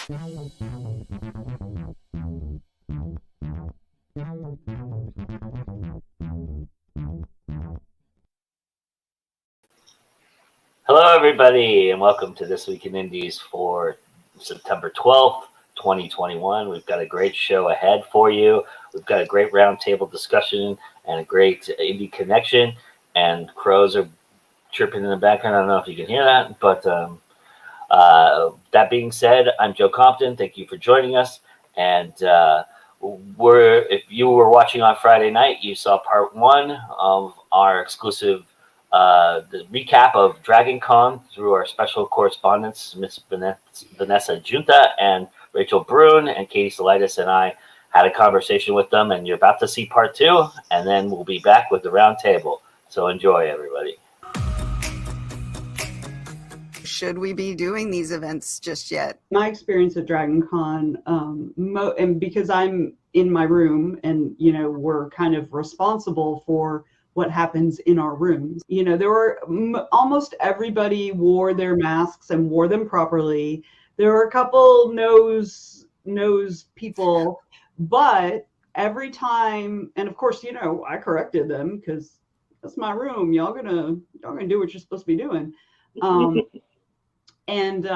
Hello, everybody, and welcome to This Week in Indies for September 12th, 2021. We've got a great show ahead for you. We've got a great roundtable discussion and a great indie connection, and crows are chirping in the background. I don't know if you can hear that, but that being said, I'm Joe Compton. Thank you for joining us, and if you were watching on Friday night, you saw part one of our exclusive the recap of Dragon Con through our special correspondents, Miss Venessa Giunta and Rachel Brune, and Katie Solitis and I had a conversation with them, and you're about to see part two, and then we'll be back with the roundtable. So enjoy, everybody. Should we be doing these events just yet? My experience at Dragon Con, and because I'm in my room and, we're kind of responsible for what happens in our rooms. There were almost everybody wore their masks and wore them properly. There were a couple nose people, but every time, and of course, I corrected them because that's my room. Y'all gonna do what you're supposed to be doing. And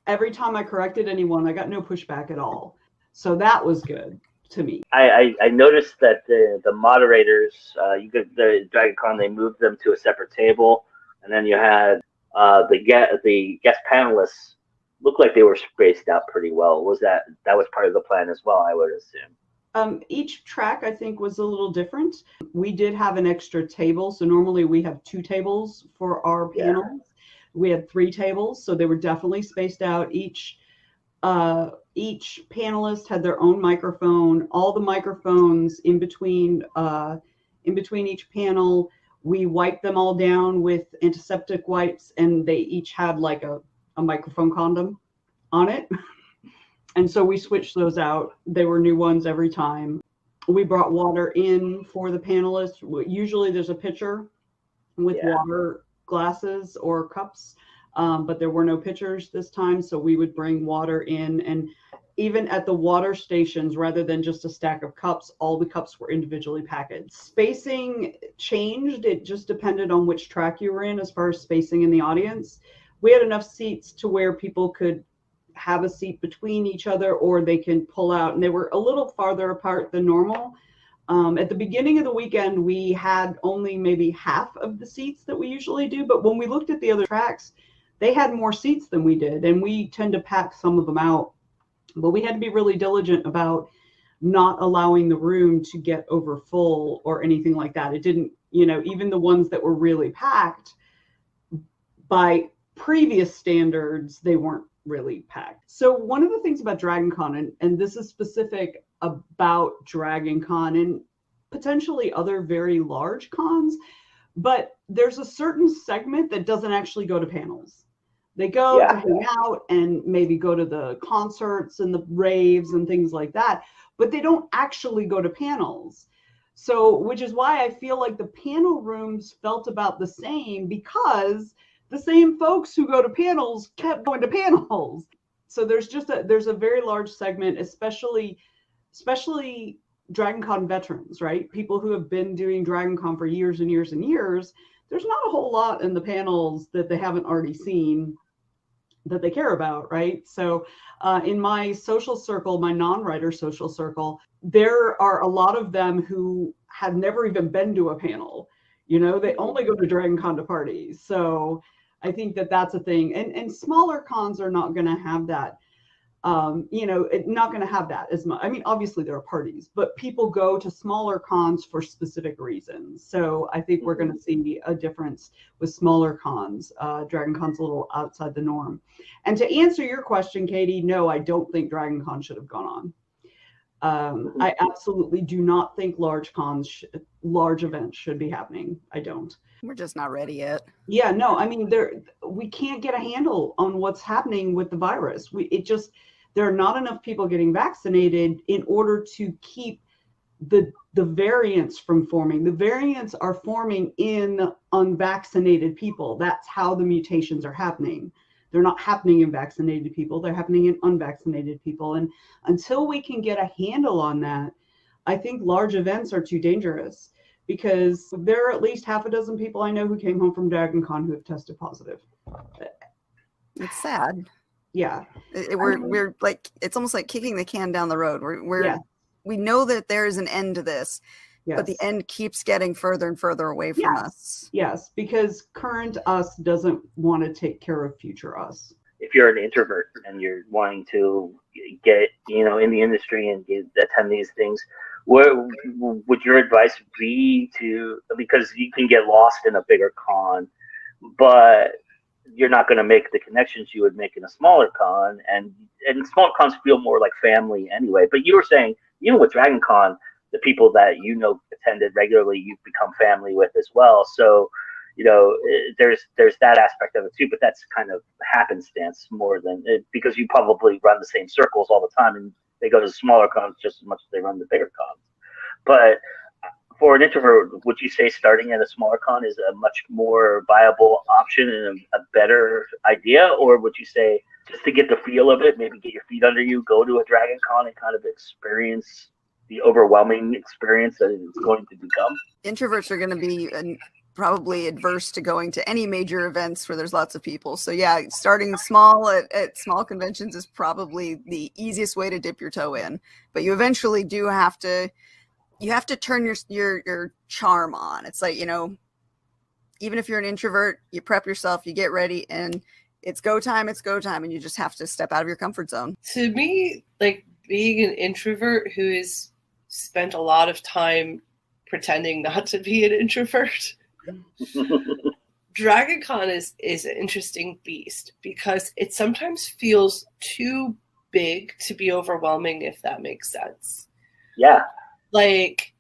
every time I corrected anyone, I got no pushback at all. So that was good to me. I noticed that the moderators, the Dragon Con, they moved them to a separate table, and then you had the guest panelists look like they were spaced out pretty well. Was that was part of the plan as well, I would assume? Each track, I think, was a little different. We did have an extra table, so normally we have 2 tables for our panels. Yeah. We had 3 tables, so they were definitely spaced out. Each panelist had their own microphone. All the microphones in between each panel, we wiped them all down with antiseptic wipes, and they each had like a microphone condom on it. And so we switched those out. They were new ones every time. We brought water in for the panelists. Usually there's a pitcher with water glasses or cups. But there were no pitchers this time, so we would bring water in, and even at the water stations, rather than just a stack of cups, all the cups were individually packaged. Spacing changed. It just depended on which track you were in as far as spacing in the audience. We had enough seats to where people could have a seat between each other, or they can pull out, and they were a little farther apart than normal. At the beginning of the weekend, we had only maybe half of the seats that we usually do, but when we looked at the other tracks, they had more seats than we did, and we tend to pack some of them out. But we had to be really diligent about not allowing the room to get over full or anything like that. It didn't, even the ones that were really packed, by previous standards, they weren't really packed. So one of the things about Dragon Con, and this is specific about Dragon Con and potentially other very large cons, but there's a certain segment that doesn't actually go to panels. They go to hang out and maybe go to the concerts and the raves and things like that, but they don't actually go to panels. So, which is why I feel like the panel rooms felt about the same, because the same folks who go to panels kept going to panels. So there's a very large segment, especially Dragon Con veterans, right? People who have been doing Dragon Con for years and years and years. There's not a whole lot in the panels that they haven't already seen that they care about, right? So in my social circle, my non-writer social circle, there are a lot of them who have never even been to a panel. They only go to Dragon Con to parties. So I think that's a thing. And smaller cons are not going to have that. Not going to have that as much. I mean, obviously there are parties, but people go to smaller cons for specific reasons. So I think we're going to see a difference with smaller cons. Dragon Con's a little outside the norm. And to answer your question, Katie, no, I don't think Dragon Con should have gone on. I absolutely do not think large events should be happening. I don't. We're just not ready yet. Yeah, no, I mean, we can't get a handle on what's happening with the virus. There are not enough people getting vaccinated in order to keep the variants from forming. The variants are forming in unvaccinated people. That's how the mutations are happening. They're not happening in vaccinated people. They're happening in unvaccinated people. And until we can get a handle on that, I think large events are too dangerous, because there are at least half a dozen people I know who came home from Dragon Con who have tested positive. It's sad. Yeah. We're like, it's almost like kicking the can down the road. We know that there is an end to this, but the end keeps getting further and further away from us. Yes, because current us doesn't want to take care of future us. If you're an introvert and you're wanting to get, in the industry and attend these things, what would your advice be because you can get lost in a bigger con, but you're not going to make the connections you would make in a smaller con, and small cons feel more like family anyway. But you were saying, with Dragon Con, the people that attended regularly, you've become family with as well. So, there's that aspect of it too, but that's kind of happenstance more than because you probably run the same circles all the time, and they go to smaller cons just as much as they run the bigger cons. But for an introvert, would you say starting at a smaller con is a much more viable option and a better idea? Or would you say just to get the feel of it, maybe get your feet under you, go to a Dragon Con and kind of experience the overwhelming experience that it's going to become? Introverts are going to be probably adverse to going to any major events where there's lots of people. So yeah, starting small at small conventions is probably the easiest way to dip your toe in. But you eventually do have to turn your charm on. It's like, even if you're an introvert, you prep yourself, you get ready, and it's go time, and you just have to step out of your comfort zone. To me, like, being an introvert who has spent a lot of time pretending not to be an introvert, Dragon Con is an interesting beast because it sometimes feels too big to be overwhelming, if that makes sense. Yeah. Like,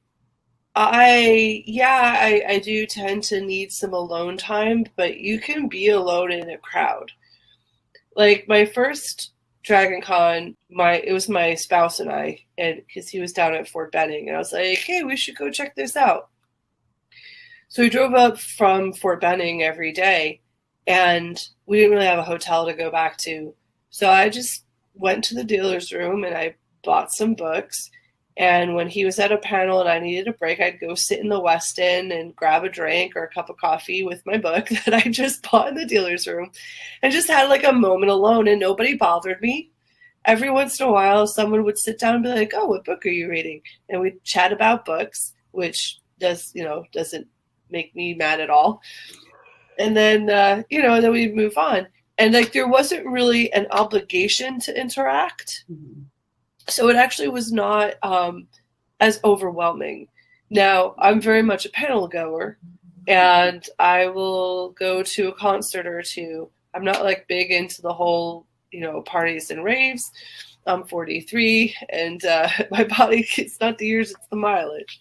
I do tend to need some alone time, but you can be alone in a crowd. Like, my first Dragon Con, it was my spouse and I, and because he was down at Fort Benning, and I was like, hey, we should go check this out. So we drove up from Fort Benning every day, and we didn't really have a hotel to go back to. So I just went to the dealer's room and I bought some books. And when he was at a panel and I needed a break, I'd go sit in the West End and grab a drink or a cup of coffee with my book that I just bought in the dealer's room, and just had like a moment alone, and nobody bothered me. Every once in a while, someone would sit down and be like, oh, what book are you reading? And we'd chat about books, which doesn't make me mad at all. And then, then we'd move on. And like, there wasn't really an obligation to interact. Mm-hmm. So it actually was not as overwhelming. Now, I'm very much a panel goer, and I will go to a concert or two. I'm not like big into the whole, parties and raves. I'm 43, and my body, it's not the years, it's the mileage.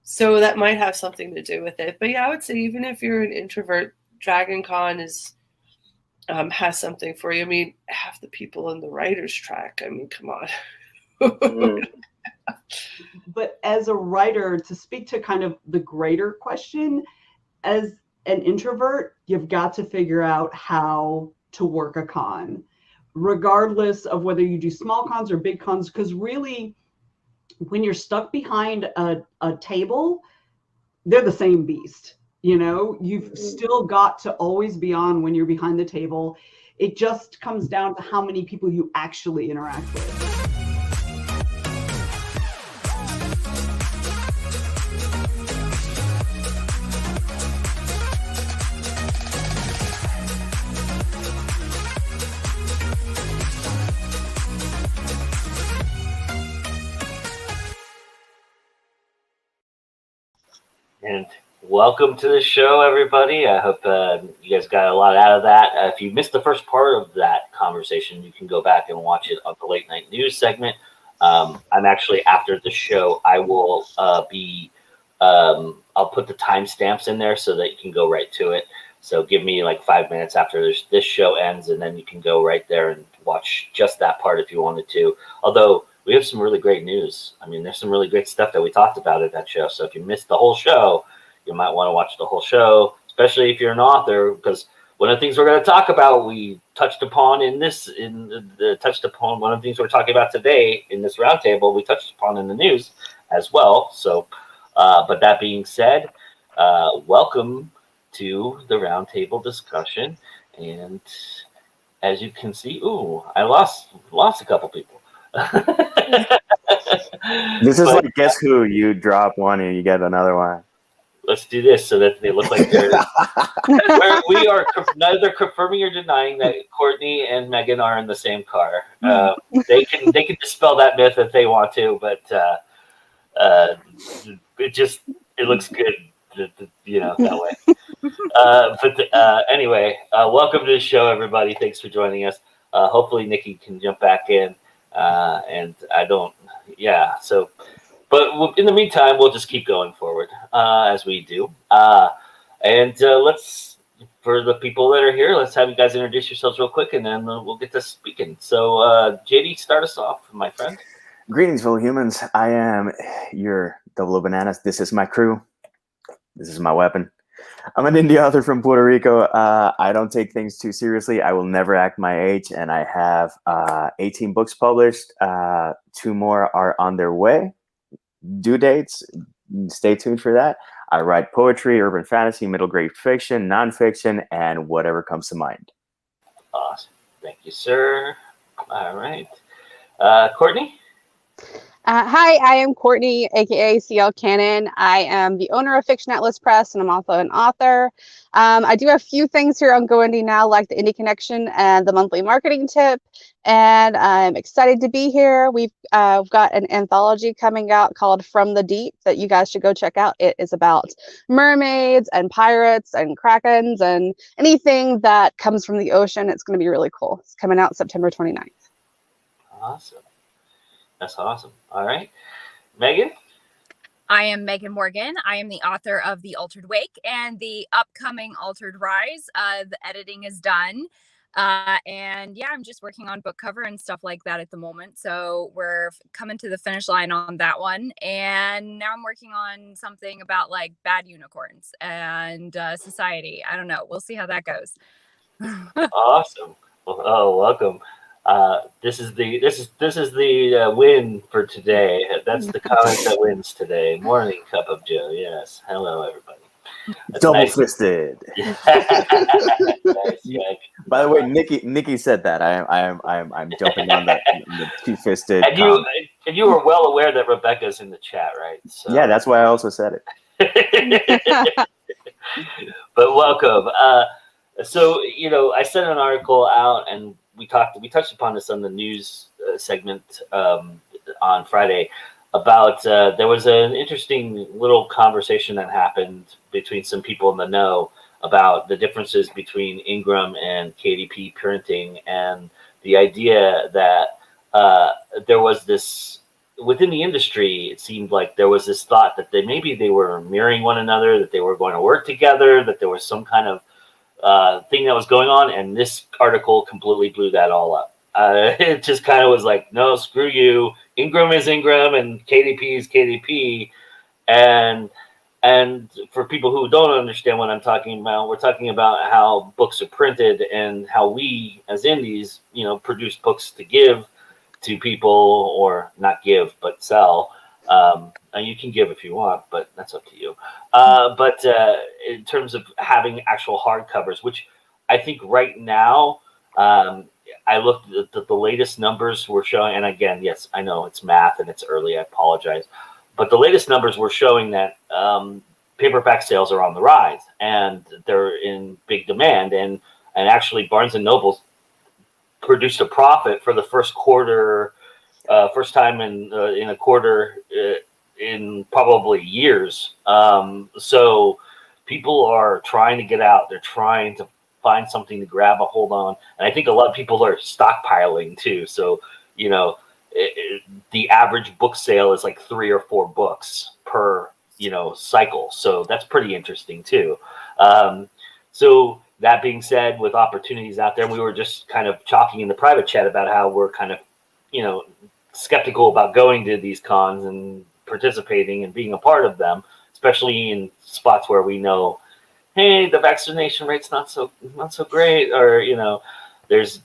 So that might have something to do with it. But yeah, I would say even if you're an introvert, Dragon Con has something for you. I mean, half the people in the writer's track. I mean, come on. But as a writer, to speak to kind of the greater question, as an introvert, you've got to figure out how to work a con, regardless of whether you do small cons or big cons, because really, when you're stuck behind a table, they're the same beast. You've still got to always be on when you're behind the table. It just comes down to how many people you actually interact with. And welcome to the show, everybody. I hope you guys got a lot out of that. If you missed the first part of that conversation, you can go back and watch it on the late night news segment. I'm actually, after the show, I will I'll put the timestamps in there so that you can go right to it. So give me like 5 minutes after this show ends, and then you can go right there and watch just that part if you wanted to. Although we have some really great news. I mean, there's some really great stuff that we talked about at that show. So if you missed the whole show, you might want to watch the whole show, especially if you're an author, because one of the things we're going to talk about, we touched upon one of the things we're talking about today in this roundtable, we touched upon in the news as well. So, but that being said, welcome to the roundtable discussion. And as you can see, I lost a couple people. This is like Guess Who? You drop one and you get another one. Let's do this so that they look like they're. we are neither confirming or denying that Courtney and Megan are in the same car. They can dispel that myth if they want to, but it looks good, that way. Anyway, welcome to the show, everybody. Thanks for joining us. Hopefully, Nikki can jump back in, and I don't. Yeah, so. But in the meantime, we'll just keep going forward as we do. Let's, for the people that are here, let's have you guys introduce yourselves real quick, and then we'll get to speaking. So, JD, start us off, my friend. Greetings, fellow humans. I am your Double O Bananas. This is my crew. This is my weapon. I'm an indie author from Puerto Rico. I don't take things too seriously. I will never act my age, and I have 18 books published. 2 more are on their way. Due dates, stay tuned for that. I write poetry, urban fantasy, middle grade fiction, nonfiction, and whatever comes to mind. Awesome. Thank you, sir. All right. Courtney? Hi, I am Courtney, aka CL Cannon. I am the owner of Fiction Atlas Press, and I'm also an author. I do a few things here on Go Indie Now, like the Indie Connection and the monthly marketing tip. And I'm excited to be here. We've got an anthology coming out called From the Deep that you guys should go check out. It is about mermaids and pirates and krakens and anything that comes from the ocean. It's going to be really cool. It's coming out September 29th. Awesome. That's awesome. All right. Megan? I am Megan Morgan. I am the author of The Altered Wake and the upcoming Altered Rise. The editing is done. And yeah, I'm just working on book cover and stuff like that at the moment. So we're coming to the finish line on that one. And now I'm working on something about like bad unicorns and society. I don't know. We'll see how that goes. Awesome. Oh, welcome. This is the win for today. That's the comment that wins today. Morning cup of Joe. Yes. Hello, everybody. That's Double nice. fisted. Nice, yeah. By the way, Nikki said that. I'm jumping on the two fisted. And you were well aware that Rebecca's in the chat, right? So. Yeah, that's why I also said it. But welcome. So I sent an article out, and we touched upon this on the news segment on Friday about there was an interesting little conversation that happened between some people in the know about the differences between Ingram and KDP printing, and the idea that there was this within the industry. It seemed like there was this thought that maybe they were mirroring one another, that they were going to work together, that there was some kind of thing that was going on, and this article completely blew that all up. It just kind of was like, no, screw you. Ingram is Ingram and KDP is KDP. And for people who don't understand what I'm talking about, we're talking about how books are printed and how we as indies, produce books to give to people, or not give, but sell. And you can give if you want, but that's up to you. But in terms of having actual hardcovers, which I think right now, I looked at the latest numbers were showing, and again, yes, I know it's math and it's early, I apologize, but the latest numbers were showing that paperback sales are on the rise, and they're in big demand, and actually Barnes & Noble produced a profit for the first quarter, first time in a quarter in probably years. So people are trying to get out. They're trying to find something to grab a hold on. And I think a lot of people are stockpiling too. So, the average book sale is like 3 or 4 books per, cycle. So that's pretty interesting too. So that being said, with opportunities out there, we were just kind of talking in the private chat about how we're kind of, skeptical about going to these cons and participating and being a part of them, especially in spots where we know, hey, the vaccination rate's not so great, or there's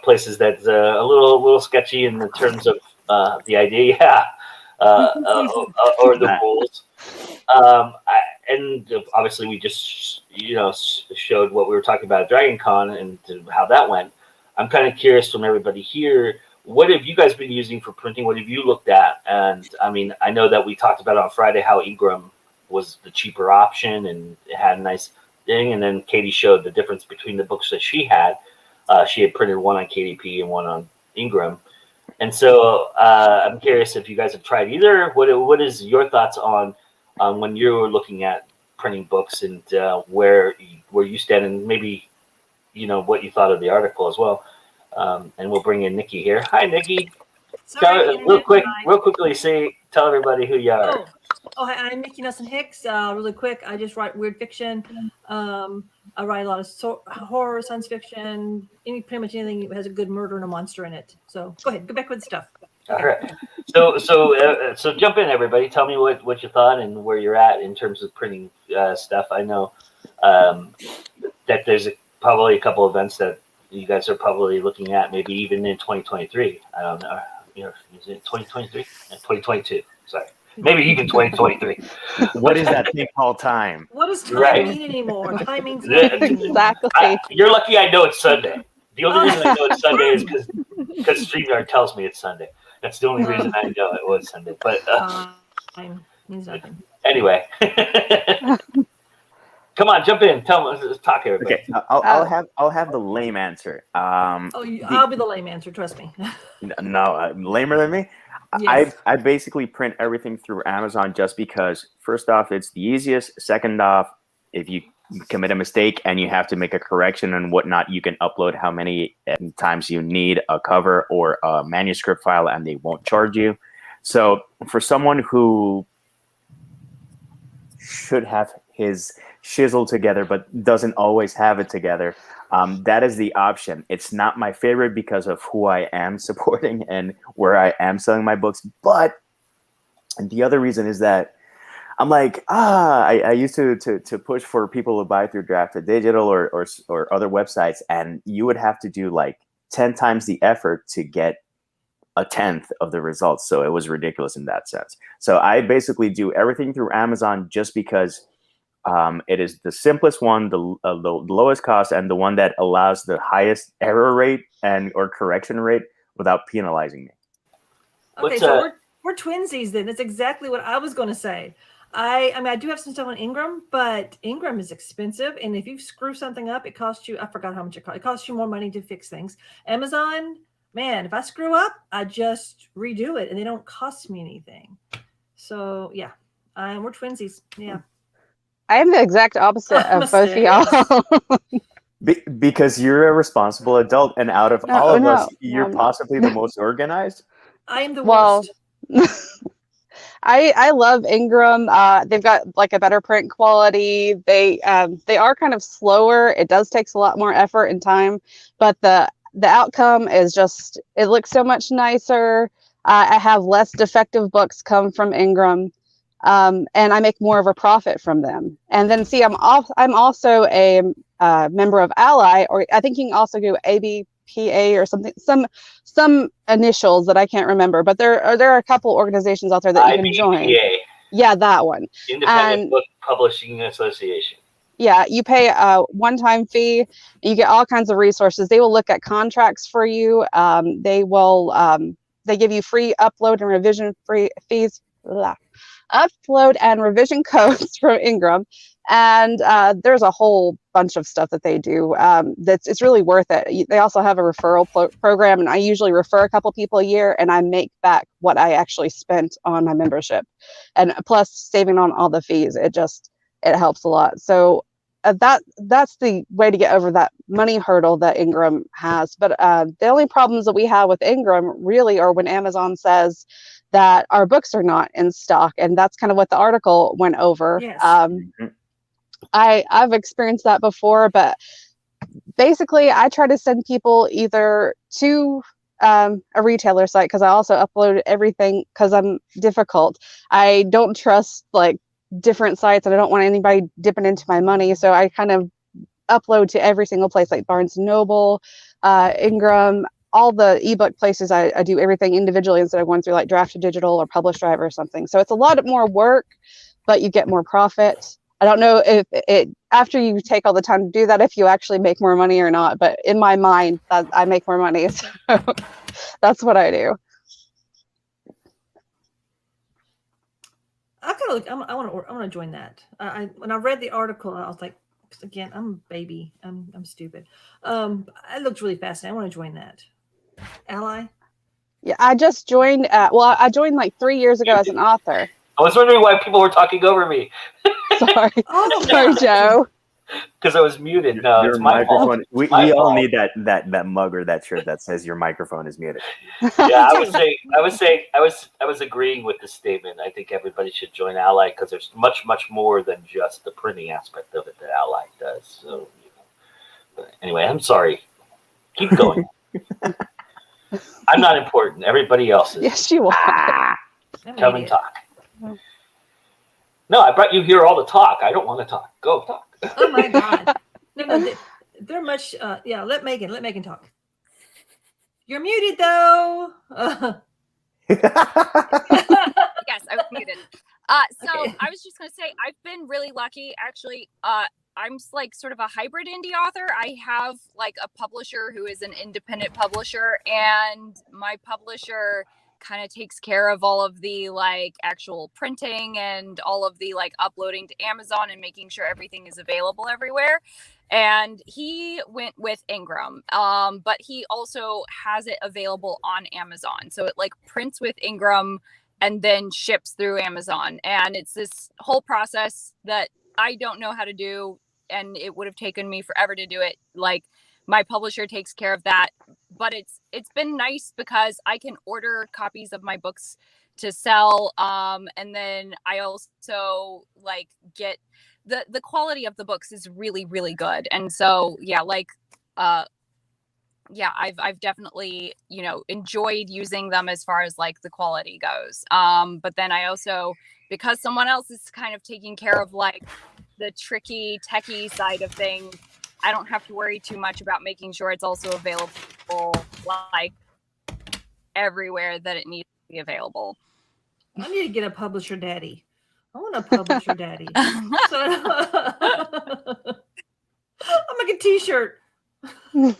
places that's a little sketchy in the terms of the idea, or the rules. And obviously we just showed what we were talking about at Dragon Con and how that went. I'm kind of curious from everybody here, what have you guys been using for printing? What have you looked at? And I mean, I know that we talked about on Friday how Ingram was the cheaper option and it had a nice thing, and then Katie showed the difference between the books that she had. She had printed one on KDP and one on Ingram. And so I'm curious if you guys have tried either. What is your thoughts on when you're looking at printing books, and where you stand, and maybe what you thought of the article as well. And we'll bring in NIKKI here. Hi, NIKKI. Real quickly, tell everybody who you are. Oh, hi, I'm NIKKI Nelson Hicks. Really quick, I just write weird fiction. I write a lot of horror, science fiction, pretty much anything that has a good murder and a monster in it. So go ahead, go back with the stuff. All right. So jump in, everybody. Tell me what you thought and where you're at in terms of printing stuff. I know that there's probably a couple events that you guys are probably looking at, maybe even in 2023. I don't know. Is it 2023? 2022. Sorry. Maybe even 2023. What is that thing called time? What does time mean anymore? Time means nothing. Exactly. You're lucky I know it's Sunday. The only reason I know it's Sunday is because StreamYard tells me it's Sunday. That's the only reason I know it was Sunday. But time means nothing. Anyway. Come on, jump in. Let's talk here. Okay, I'll have the lame answer. I'll be the lame answer. Trust me. No, lamer than me. Yes. I basically print everything through Amazon just because, first off, it's the easiest. Second off, if you commit a mistake and you have to make a correction and whatnot, you can upload how many times you need a cover or a manuscript file, and they won't charge you. So for someone who should have his shizzle together but doesn't always have it together, that is the option. It's not my favorite because of who I am supporting and where I am selling my books, but the other reason is that I'm like, I used to push for people to buy through Drafted Digital or other websites, and you would have to do like 10 times the effort to get a 10th of the results. So it was ridiculous in that sense. So I basically do everything through Amazon just because it is the simplest one, the lowest cost, and the one that allows the highest error rate or correction rate without penalizing me. Okay, so we're twinsies then. That's exactly what I was going to say. I mean, I do have some stuff on Ingram, but Ingram is expensive, and if you screw something up, it costs you, I forgot how much it costs. It costs you more money to fix things. Amazon, man, if I screw up, I just redo it, and they don't cost me anything. So yeah, we're twinsies. Yeah. I am the exact opposite of both of y'all. Because you're a responsible adult, and out of all of us, you're possibly the most organized. I am the worst. I love Ingram. They've got like a better print quality. They are kind of slower. It does take a lot more effort and time, but the outcome is just, it looks so much nicer. I have less defective books come from Ingram. And I make more of a profit from them. And then see, I'm also a member of Ally, or I think you can also do ABPA or something, some initials that I can't remember, but there are a couple organizations out there that you can join. Yeah, that one. Independent Book Publishing Association. Yeah, you pay a one-time fee. You get all kinds of resources. They will look at contracts for you. They give you free upload and revision fees. Upload and revision codes from Ingram, and there's a whole bunch of stuff that they do. It's really worth it. They also have a referral program, and I usually refer a couple people a year, and I make back what I actually spent on my membership, and plus saving on all the fees. It helps a lot. So that's the way to get over that money hurdle that Ingram has. But the only problems that we have with Ingram really are when Amazon says that our books are not in stock, and that's kind of what the article went over. Yes. I've experienced that before, but basically I try to send people either to a retailer site, because I also upload everything because I'm difficult. I don't trust like different sites, and I don't want anybody dipping into my money. So I kind of upload to every single place, like Barnes & Noble, Ingram, all the ebook places. I do everything individually instead of going through like Draft to Digital or Publish Drive or something. So it's a lot more work, but you get more profit. I don't know if it, after you take all the time to do that, if you actually make more money or not, but in my mind, I make more money. So that's what I do. I want to join that. When I read the article, I was like, again, I'm a baby. I'm stupid. It looks really fascinating. I want to join that. Ally? Yeah, I just joined. Well, I joined like 3 years ago as an author. I was wondering why people were talking over me. Sorry, Oh, sorry, Joe. Because I was muted. No, Your it's my fault. microphone. We My all fault. need that mug or that shirt that says your microphone is muted. Yeah, I was agreeing with the statement. I think everybody should join Ally because there's much more than just the printing aspect of it that Ally does. So, but anyway, I'm sorry. Keep going. I'm not important. Everybody else is. Yes, you are. Come and talk. No, I brought you here all to talk. I don't want to talk. Go talk. Oh my God. No, they're much. Yeah, let Megan talk. You're muted though. Yes, I was muted. So Okay. I was just gonna say I've been really lucky actually. I'm like sort of a hybrid indie author. I have like a publisher who is an independent publisher, and my publisher kind of takes care of all of the like actual printing and all of the like uploading to Amazon and making sure everything is available everywhere. And he went with Ingram, but he also has it available on Amazon. So it like prints with Ingram and then ships through Amazon. And it's this whole process that I don't know how to do, and it would have taken me forever to do it. Like my publisher takes care of that, but it's been nice because I can order copies of my books to sell, and then I also like get the quality of the books is really good. And so yeah, like yeah, I've definitely, you know, enjoyed using them as far as like the quality goes. But then I also, because someone else is kind of taking care of like the tricky techie side of things, I don't have to worry too much about making sure it's also available like everywhere that it needs to be available. I need to get a publisher daddy. I want a publisher daddy. So, I'll make a t-shirt. Go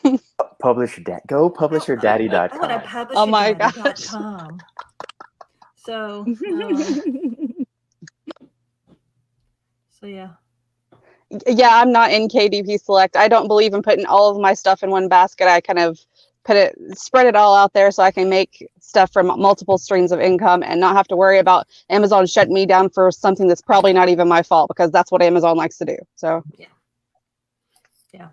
publisherdaddy.com. I want a publisherdaddy.com. Oh my gosh. So, so yeah. Yeah, I'm not in KDP Select. I don't believe in putting all of my stuff in one basket. I kind of spread it all out there so I can make stuff from multiple streams of income and not have to worry about Amazon shutting me down for something that's probably not even my fault, because that's what Amazon likes to do. So Yeah.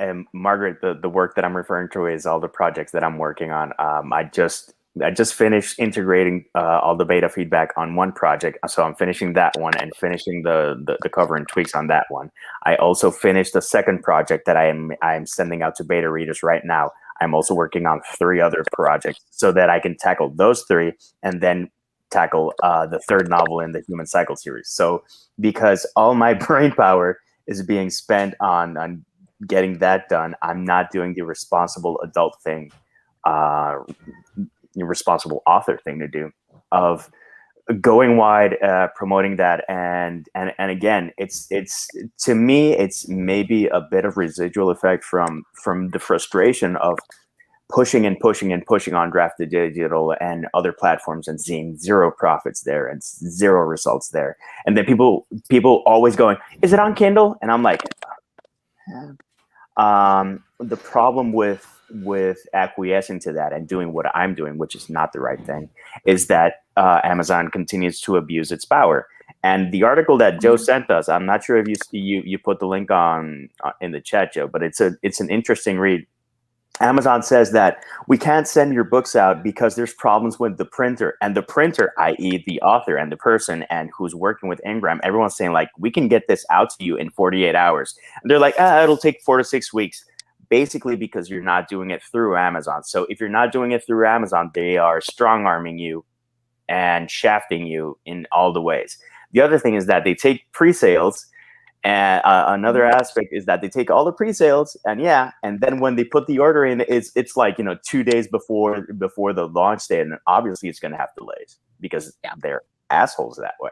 And Margaret, the work that I'm referring to is all the projects that I'm working on. I just finished integrating all the beta feedback on one project, so I'm finishing that one and finishing the cover and tweaks on that one. I also finished the second project that I'm sending out to beta readers right now. I'm also working on 3 other projects so that I can tackle those 3 and then tackle the third novel in the Human Cycle series. So because all my brain power is being spent on getting that done, I'm not doing the responsible adult thing, responsible author thing to do, of going wide, promoting that, and again, it's to me, it's maybe a bit of residual effect from the frustration of pushing on Draft to Digital and other platforms and seeing 0 profits there and 0 results there, and then people always going, "Is it on Kindle?" And I'm like, the problem with acquiescing to that and doing what I'm doing, which is not the right thing, is that Amazon continues to abuse its power. And the article that Joe sent us, I'm not sure if you put the link on in the chat, Joe, but it's an interesting read. Amazon says that we can't send your books out because there's problems with the printer, and the printer, i.e. the author and the person and who's working with Ingram, everyone's saying like, we can get this out to you in 48 hours. And they're like, it'll take 4 to 6 weeks. basically because you're not doing it through Amazon. So if you're not doing it through Amazon, they are strong arming you and shafting you in all the ways. The other thing is that they take pre-sales, and another aspect is that they take all the pre-sales, and then when they put the order in, it's like 2 days before the launch date, and obviously it's going to have delays because they're assholes that way.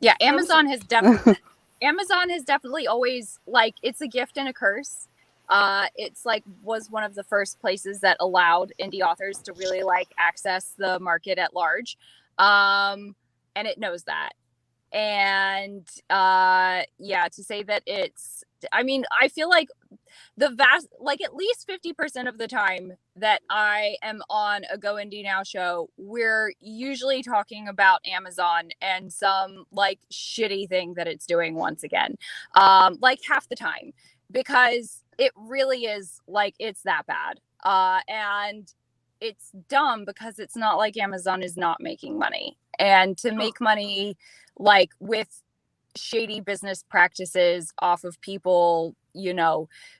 Yeah, Amazon has definitely always, like, it's a gift and a curse. It's like was one of the first places that allowed indie authors to really like access the market at large. And it knows that. And to say that I feel like at least 50% of the time that I am on a Go Indie Now show, we're usually talking about Amazon and some like shitty thing that it's doing once again, like half the time, because it really is like it's that bad. And it's dumb because it's not like Amazon is not making money, and to make money like with shady business practices off of people,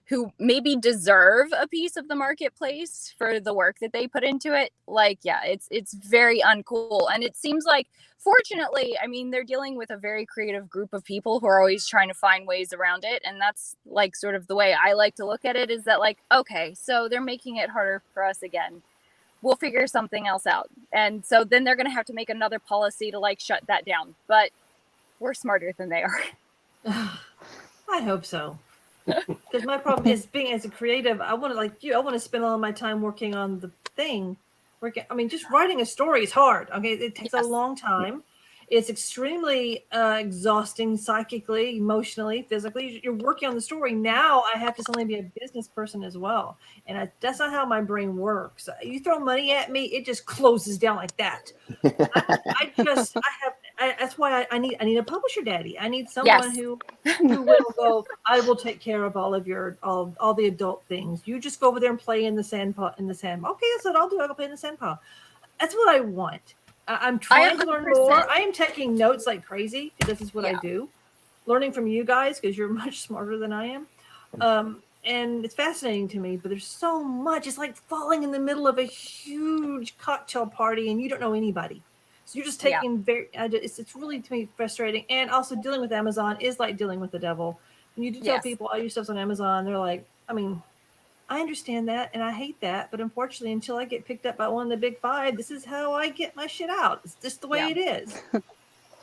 who maybe deserve a piece of the marketplace for the work that they put into it. Like, it's very uncool. And it seems like, fortunately, they're dealing with a very creative group of people who are always trying to find ways around it. And that's like sort of the way I like to look at it, is that like, okay, so they're making it harder for us again. We'll figure something else out. And so then they're going to have to make another policy to like shut that down. But we're smarter than they are. I hope so. Because my problem is, being as a creative, I want to spend all of my time working on the thing. Just writing a story is hard. Okay, it takes a long time. It's extremely exhausting psychically, emotionally, physically. You're working on the story. Now I have to suddenly be a business person as well. And that's not how my brain works. You throw money at me, it just closes down like that. That's why I need a publisher daddy. I need someone who will go, I will take care of all of your all the adult things. You just go over there and play in the sand pile. Okay, that's what I'll do. I'll go play in the sand pile. That's what I want. I'm trying to learn more. I am taking notes like crazy, because this is what I do. Learning from you guys, because you're much smarter than I am. And it's fascinating to me, but there's so much. It's like falling in the middle of a huge cocktail party and you don't know anybody. So you're just taking it's really, to me, frustrating. And also dealing with Amazon is like dealing with the devil. When you do tell people all your stuff's on Amazon, they're like, I understand that and I hate that, but unfortunately, until I get picked up by one of the big five, this is how I get my shit out. It's just the way it is.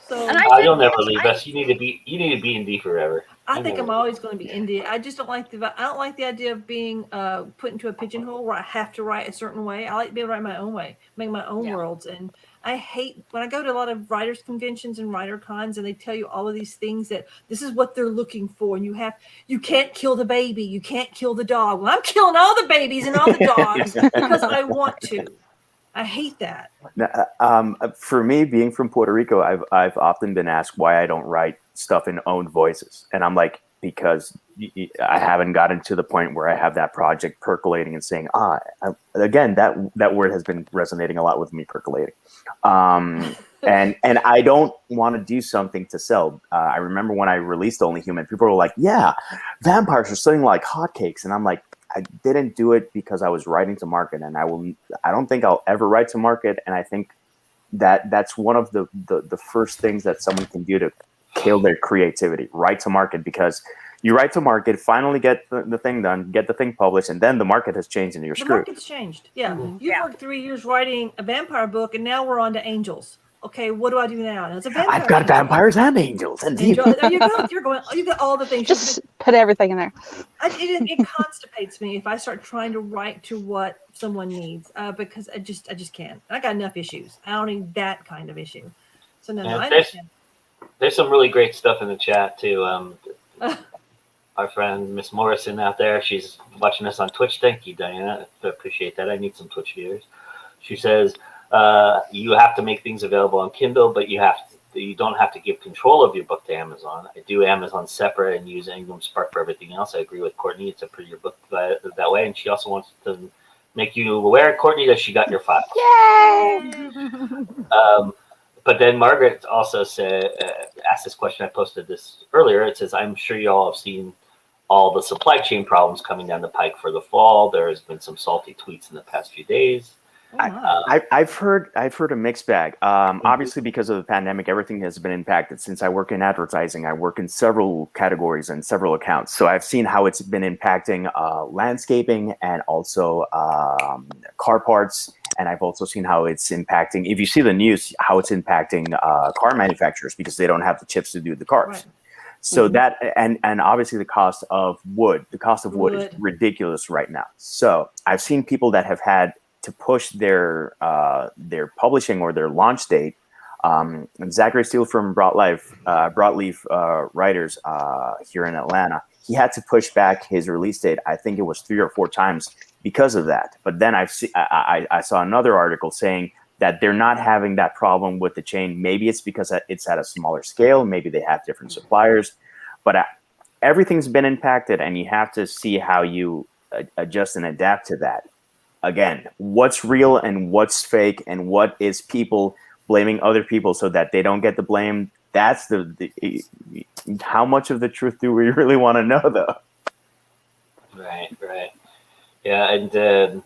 So you'll never leave us. You need to be indie forever. I think I'm always going to be indie. I just don't like the idea of being put into a pigeonhole where I have to write a certain way. I like to be able to write my own way, make my own worlds. And I hate when I go to a lot of writers conventions and writer cons, and they tell you all of these things that this is what they're looking for. And you can't kill the baby. You can't kill the dog. Well, I'm killing all the babies and all the dogs because I want to. I hate that. For me, being from Puerto Rico, I've often been asked why I don't write stuff in own voices. And I'm like, because I haven't gotten to the point where I have that project percolating and saying, again, that word has been resonating a lot with me, percolating. And I don't want to do something to sell. I remember when I released Only Human, people were like, yeah, vampires are selling like hotcakes. And I'm like, I didn't do it because I was writing to market, and I don't think I'll ever write to market. And I think that's one of the first things that someone can do to kill their creativity, write to market, because you write to market, finally get the thing done, get the thing published, and then the market has changed and you're screwed. The market's changed. Yeah. Mm-hmm. You worked 3 years writing a vampire book, and now we're on to angels. Okay, what do I do now? It's a vampire. I've got vampires and angels. And there you go. You got all the things. Just put everything in there. It constipates me if I start trying to write to what someone needs, because I just can't. I got enough issues. I don't need that kind of issue. So no, I understand. There's some really great stuff in the chat too. Our friend Miss Morrison out there, she's watching us on Twitch. Thank you, Diana. I appreciate that. I need some Twitch viewers. She says, you have to make things available on Kindle, but you don't have to give control of your book to Amazon. I do Amazon separate and use Ingram Spark for everything else. I agree with Courtney. It's a prettier book that way. And she also wants to make you aware, Courtney, that she got your file. Yay! But then Margaret also said, asked this question. I posted this earlier. It says, I'm sure you all have seen all the supply chain problems coming down the pike for the fall. There has been some salty tweets in the past few days. I've heard a mixed bag. Obviously, because of the pandemic, everything has been impacted. Since I work in advertising, I work in several categories and several accounts. So I've seen how it's been impacting landscaping and also car parts. And I've also seen how it's impacting, if you see the news, how it's impacting car manufacturers because they don't have the chips to do the cars. Right. So that, and obviously the cost of wood is ridiculous right now. So I've seen people that have had to push their publishing or their launch date. And Zachary Steele from Broadleaf Writers here in Atlanta, he had to push back his release date. I think it was 3 or 4 times because of that. But then I saw another article saying that they're not having that problem with the chain. Maybe it's because it's at a smaller scale. Maybe they have different suppliers. But everything's been impacted, and you have to see how you adjust and adapt to that. Again, what's real and what's fake, and what is people blaming other people so that they don't get the blame. That's the how much of the truth do we really want to know, though? Right. Yeah, and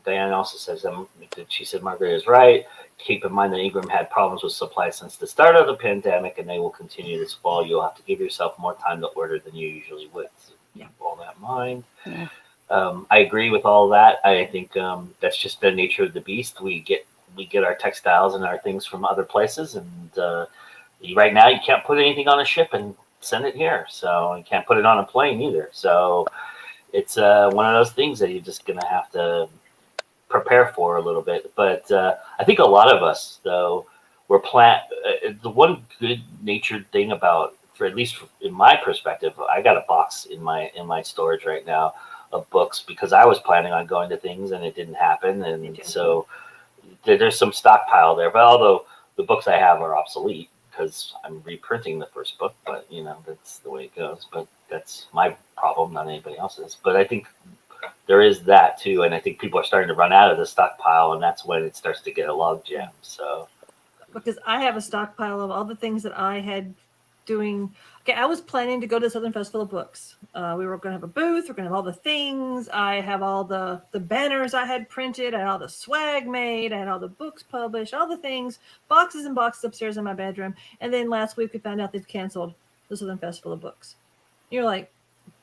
Diane also says she said Margaret is right. Keep in mind that Ingram had problems with supply since the start of the pandemic, and they will continue this fall. You'll have to give yourself more time to order than you usually would. So keep all that in mind. Yeah. I agree with all that. I think that's just the nature of the beast. We get our textiles and our things from other places, and right now you can't put anything on a ship and send it here. So you can't put it on a plane either. So it's one of those things that you're just gonna have to prepare for a little bit. But I think a lot of us, though, the one good-natured thing about, for at least in my perspective, I got a box in my storage right now of books because I was planning on going to things and it didn't happen, and so there's some stockpile there. But although the books I have are obsolete because I'm reprinting the first book, but that's the way it goes. But that's my problem, not anybody else's. But I think there is that too, and I think people are starting to run out of the stockpile, and that's when it starts to get a log jam. So because I have a stockpile of all the things that I had doing. Okay, I was planning to go to the Southern Festival of Books. We were going to have a booth. We're going to have all the things. I have all the banners I had printed. I had all the swag made. I had all the books published, all the things, boxes and boxes upstairs in my bedroom. And then last week we found out they've canceled the Southern Festival of Books. You're like,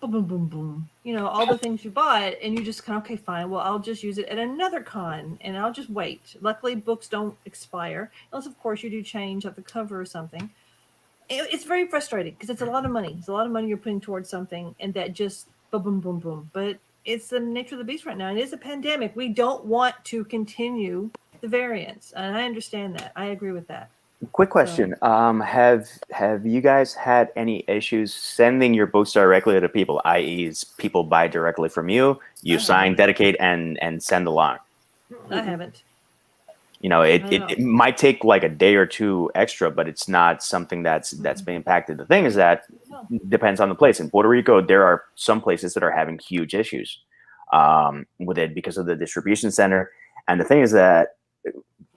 boom, boom, boom, boom. All the things you bought, and you just kind of, okay, fine. Well, I'll just use it at another con, and I'll just wait. Luckily, books don't expire, unless, of course, you do change like the cover or something. It's very frustrating because it's a lot of money. It's a lot of money you're putting towards something, and that just boom, boom, boom, boom. But it's the nature of the beast right now. It is a pandemic. We don't want to continue the variants, and I understand that. I agree with that. Quick question: have you guys had any issues sending your books directly to people? I.e., people buy directly from you, you sign, dedicate, and send along. I haven't. It might take like a day or two extra, but it's not something that's been impacted. The thing is that depends on the place. In Puerto Rico, there are some places that are having huge issues with it because of the distribution center. And the thing is that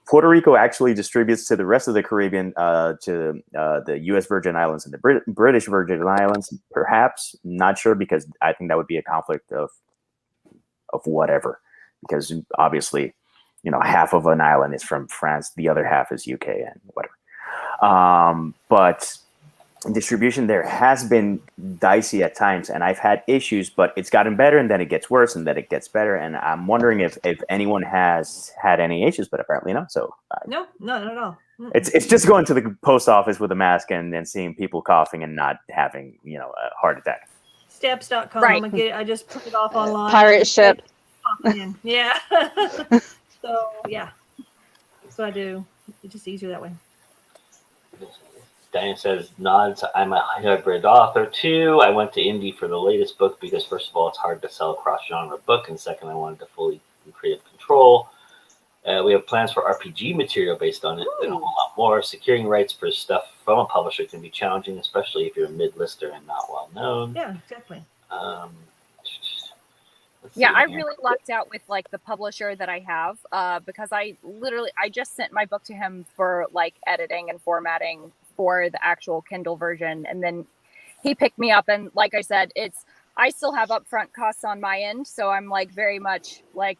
Puerto Rico actually distributes to the rest of the Caribbean, to the U.S. Virgin Islands and the British Virgin Islands. Perhaps, not sure, because I think that would be a conflict of whatever. Because obviously, half of an island is from France, the other half is UK and whatever. But distribution there has been dicey at times, and I've had issues, but it's gotten better, and then it gets worse, and then it gets better. And I'm wondering if anyone has had any issues, but apparently not. So no, not at all. It's just going to the post office with a mask and then seeing people coughing and not having a heart attack. Steps.com. Right. I just put it off online. Pirate ship. Yeah. So yeah, that's what I do. It's just easier that way. Diane says, nods, I'm a hybrid author too. I went to indie for the latest book because first of all, it's hard to sell a cross-genre book, and second, I wanted to fully creative control. We have plans for RPG material based on it and a whole lot more. Securing rights for stuff from a publisher can be challenging, especially if you're a mid-lister and not well known. Yeah, exactly. Yeah, I really lucked out with like the publisher that I have because I just sent my book to him for like editing and formatting for the actual Kindle version, and then he picked me up, and like I said, I still have upfront costs on my end, so I'm like very much like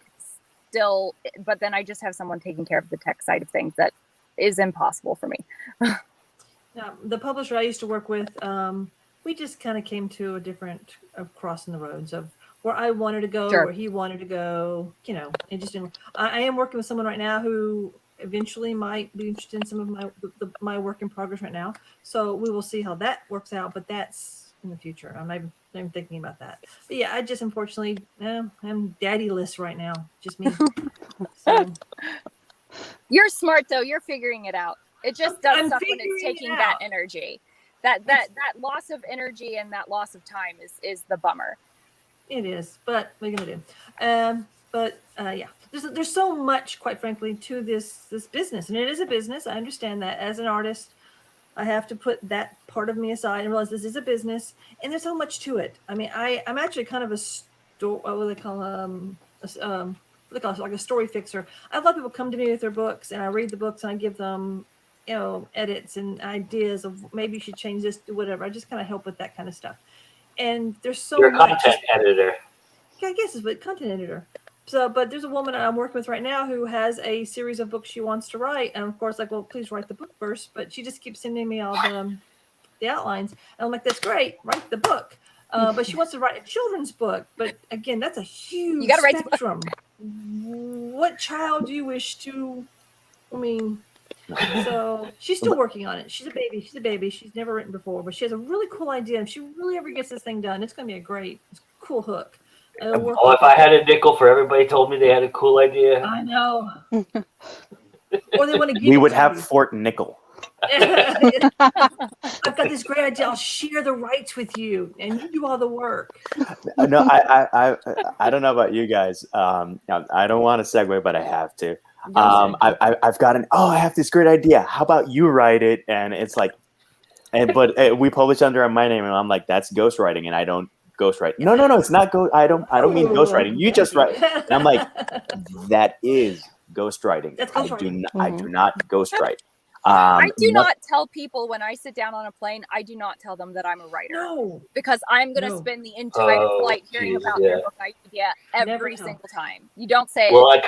still, but then I just have someone taking care of the tech side of things that is impossible for me. Yeah, the publisher I used to work with, we just kind of came to a different crossing the roads of where I wanted to go, Sure. where he wanted to go. You know, it just didn't. I am working with someone right now who eventually might be interested in some of my work in progress right now. So we will see how that works out. But that's in the future. I'm thinking about that. But yeah, I just unfortunately, I'm daddyless right now. Just me. So You're smart though. You're figuring it out. It just does I'm stuff when it's figuring it taking that out. energy. That loss of energy and that loss of time is the bummer. It is, but what are you gonna do? Yeah, there's so much, quite frankly, to this business, and it is a business. I understand that. As an artist, I have to put that part of me aside and realize this is a business, and there's so much to it. I mean, I'm actually kind of what do they call like a story fixer. I have a lot of people come to me with their books, and I read the books, and I give them, edits and ideas of maybe you should change this to whatever. I just kind of help with that kind of stuff. And there's so You're a much. content editor. Yeah, I guess it's a content editor. So, but there's a woman I'm working with right now who has a series of books she wants to write, and of course, like, well, please write the book first. But she just keeps sending me all the outlines, and I'm like, that's great, write the book. But she wants to write a children's book. But again, that's a huge spectrum. What child do you wish to? I mean, so she's still working on it. She's a baby. She's never written before, but she has a really cool idea. If she really ever gets this thing done, it's going to be a cool hook. Oh, if I had a nickel for everybody told me they had a cool idea. I know. Or they want to give We it would to have you. Fort Nickel. I've got this great idea. I'll share the rights with you, and you do all the work. No, I don't know about you guys. I don't want to segue, but I have to. I've got I have this great idea. How about you write it? And it's like, but we publish under my name, and I'm like, that's ghostwriting, and I don't ghostwrite. No, it's not I don't mean ghostwriting. You just write. And I'm like, that is ghostwriting. That's ghostwriting. I do not ghostwrite. I do not tell people when I sit down on a plane, I do not tell them that I'm a writer. No. Because I'm going to spend the entire flight hearing about their book idea every single time. You don't say Well, at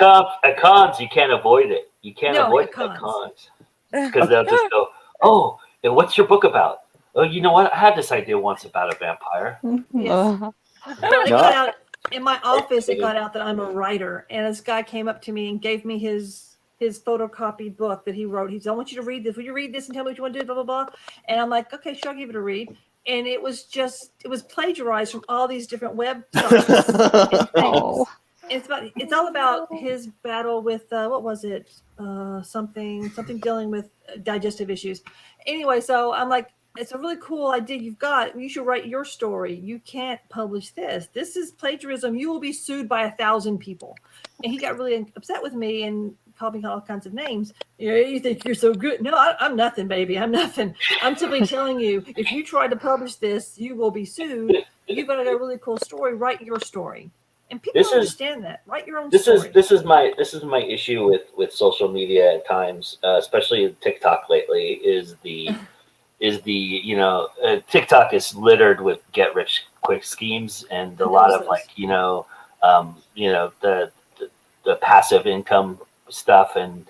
cons, you can't avoid it. You can't avoid it at cons. Because they'll just go, oh, and what's your book about? Oh, you know what? I had this idea once about a vampire. Yes. It got out in my office. It got out that I'm a writer, and this guy came up to me and gave me his photocopied book that he wrote. He said, I want you to read this. Will you read this and tell me what you want to do? Blah, blah, blah. And I'm like, okay, sure, I'll give it a read. And it was plagiarized from all these different websites. It's all about his battle with, what was it? Something dealing with digestive issues. Anyway, so I'm like, it's a really cool idea you've got. You should write your story. You can't publish this. This is plagiarism. You will be sued by 1,000 people. And he got really upset with me and called me all kinds of names. You think you're so good? No, I'm nothing, baby. I'm nothing. I'm simply telling you, if you try to publish this, you will be sued. You've got a really cool story. Write your story. And people don't understand that. Write your own story. This is my issue with social media at times, especially TikTok lately, is the TikTok is littered with get rich quick schemes and a lot of the passive income stuff, and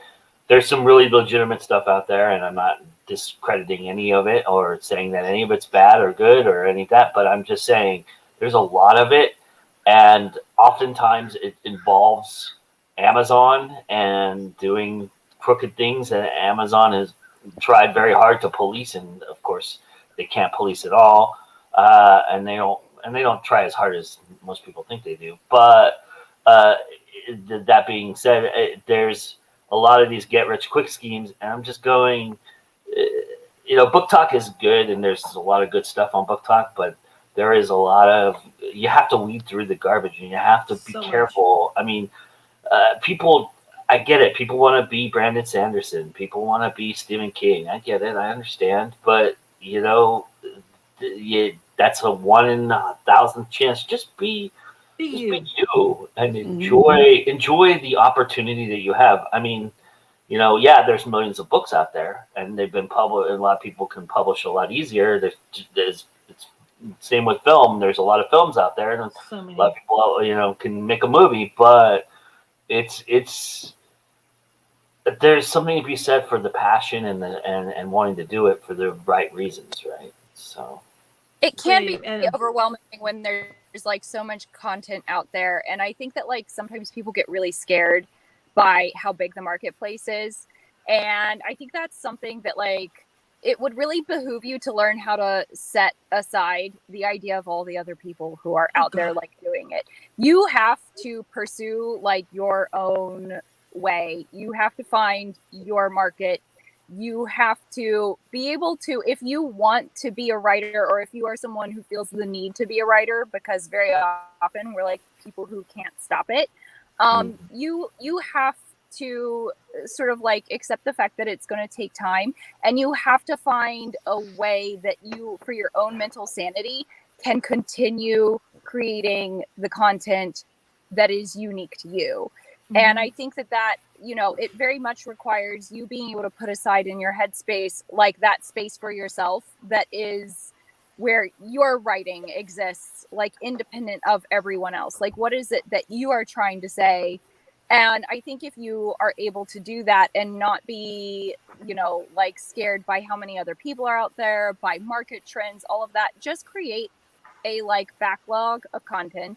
there's some really legitimate stuff out there, and I'm not discrediting any of it or saying that any of it's bad or good or any of that, but I'm just saying there's a lot of it, and oftentimes it involves Amazon and doing crooked things, and Amazon has tried very hard to police, and of course they can't police it all, and they don't try as hard as most people think they do. But that being said, there's a lot of these get rich quick schemes, and I'm just going, Book Talk is good, and there's a lot of good stuff on Book Talk, but there is a lot of, you have to weed through the garbage, and you have to be careful. I mean, people, I get it. People want to be Brandon Sanderson. People want to be Stephen King. I get it. I understand. But, that's a 1 in 1,000 chance. Just be Be just you. be you and enjoy the opportunity that you have. I mean, you know, yeah, there's millions of books out there, and they've been published. A lot of people can publish a lot easier. It's same with film. There's a lot of films out there, and So a many. lot of people, you know, can make a movie. But it's there's something to be said for the passion and wanting to do it for the right reasons, right? So it can be And overwhelming when there's like so much content out there, and I think that like sometimes people get really scared by how big the marketplace is, and I think that's something that like it would really behoove you to learn how to set aside the idea of all the other people who are out there like doing it. You have to pursue like your own way. You have to find your market. You have to be able to, if you want to be a writer, or if you are someone who feels the need to be a writer, because very often we're like people who can't stop it. You have to sort of like accept the fact that it's going to take time, and you have to find a way that you, for your own mental sanity, can continue creating the content that is unique to you. And I think that, you know, it very much requires you being able to put aside in your headspace, like that space for yourself that is where your writing exists, like independent of everyone else. Like, what is it that you are trying to say? And I think if you are able to do that and not be, you know, like scared by how many other people are out there, by market trends, all of that, just create a like backlog of content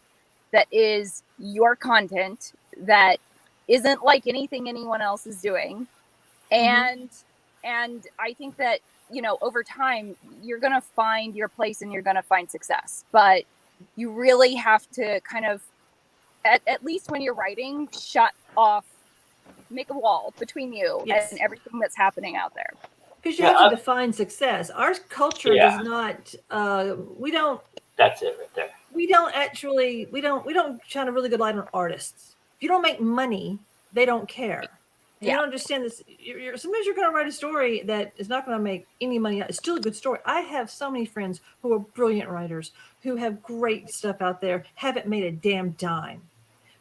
that is your content, that isn't like anything anyone else is doing. And I think that, you know, over time you're going to find your place and you're going to find success, but you really have to kind of at least when you're writing, shut off, make a wall between you and everything that's happening out there. Because you have to define success. Our culture does not. We don't. That's it right there. We don't shine a really good light on artists. If you don't make money, they don't care. You don't understand this. Sometimes you're going to write a story that is not going to make any money. It's still a good story. I have so many friends who are brilliant writers who have great stuff out there, haven't made a damn dime.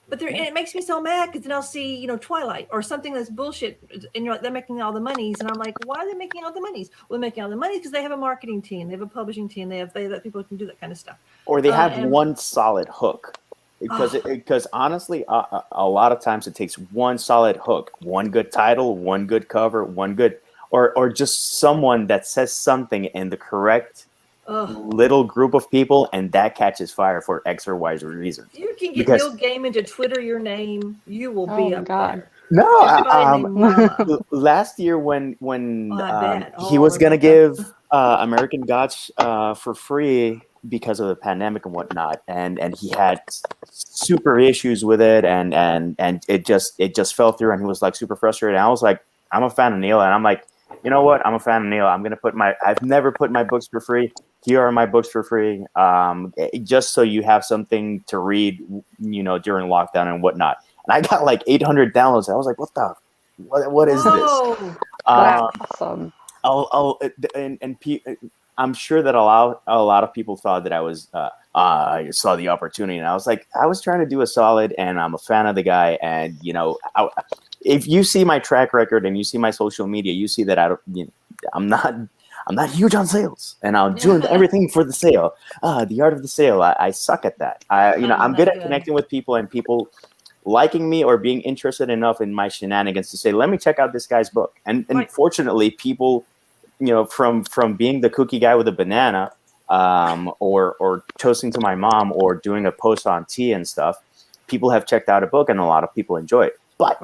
But and it makes me so mad because then I'll see, you know, Twilight or something that's bullshit, and you're like, they're making all the monies, and I'm like, why are they making all the monies? Well, they're making all the money because they have a marketing team, they have a publishing team, they have people who can do that kind of stuff, or they have one solid hook. Because honestly, a lot of times it takes one solid hook, one good title, one good cover, one good, or just someone that says something in the correct little group of people, and that catches fire for X or Y reason. If you can get Neil Gaiman to Twitter your name, you will be up there. No, last year when he was gonna give American Gods for free because of the pandemic and whatnot, and he had super issues with it, and it just fell through, and he was like super frustrated. And I was like, I'm a fan of Neil, and I'm like, you know what? I'm a fan of Neil. I'm gonna I've never put my books for free. Here are my books for free, just so you have something to read, you know, during lockdown and whatnot. And I got like 800 downloads. I was like, what is this? Awesome. I'm sure that a lot of people thought that I saw the opportunity, and I was like, I was trying to do a solid, and I'm a fan of the guy. And, you know, if you see my track record and you see my social media, you see that I'm not huge on sales, and I'll do everything for the sale. The art of the sale. I suck at that. I'm good at connecting with people, and people liking me or being interested enough in my shenanigans to say, let me check out this guy's book. And fortunately, people, you know, from being the cookie guy with a banana, or toasting to my mom, or doing a post on tea and stuff, people have checked out a book, and a lot of people enjoy it. But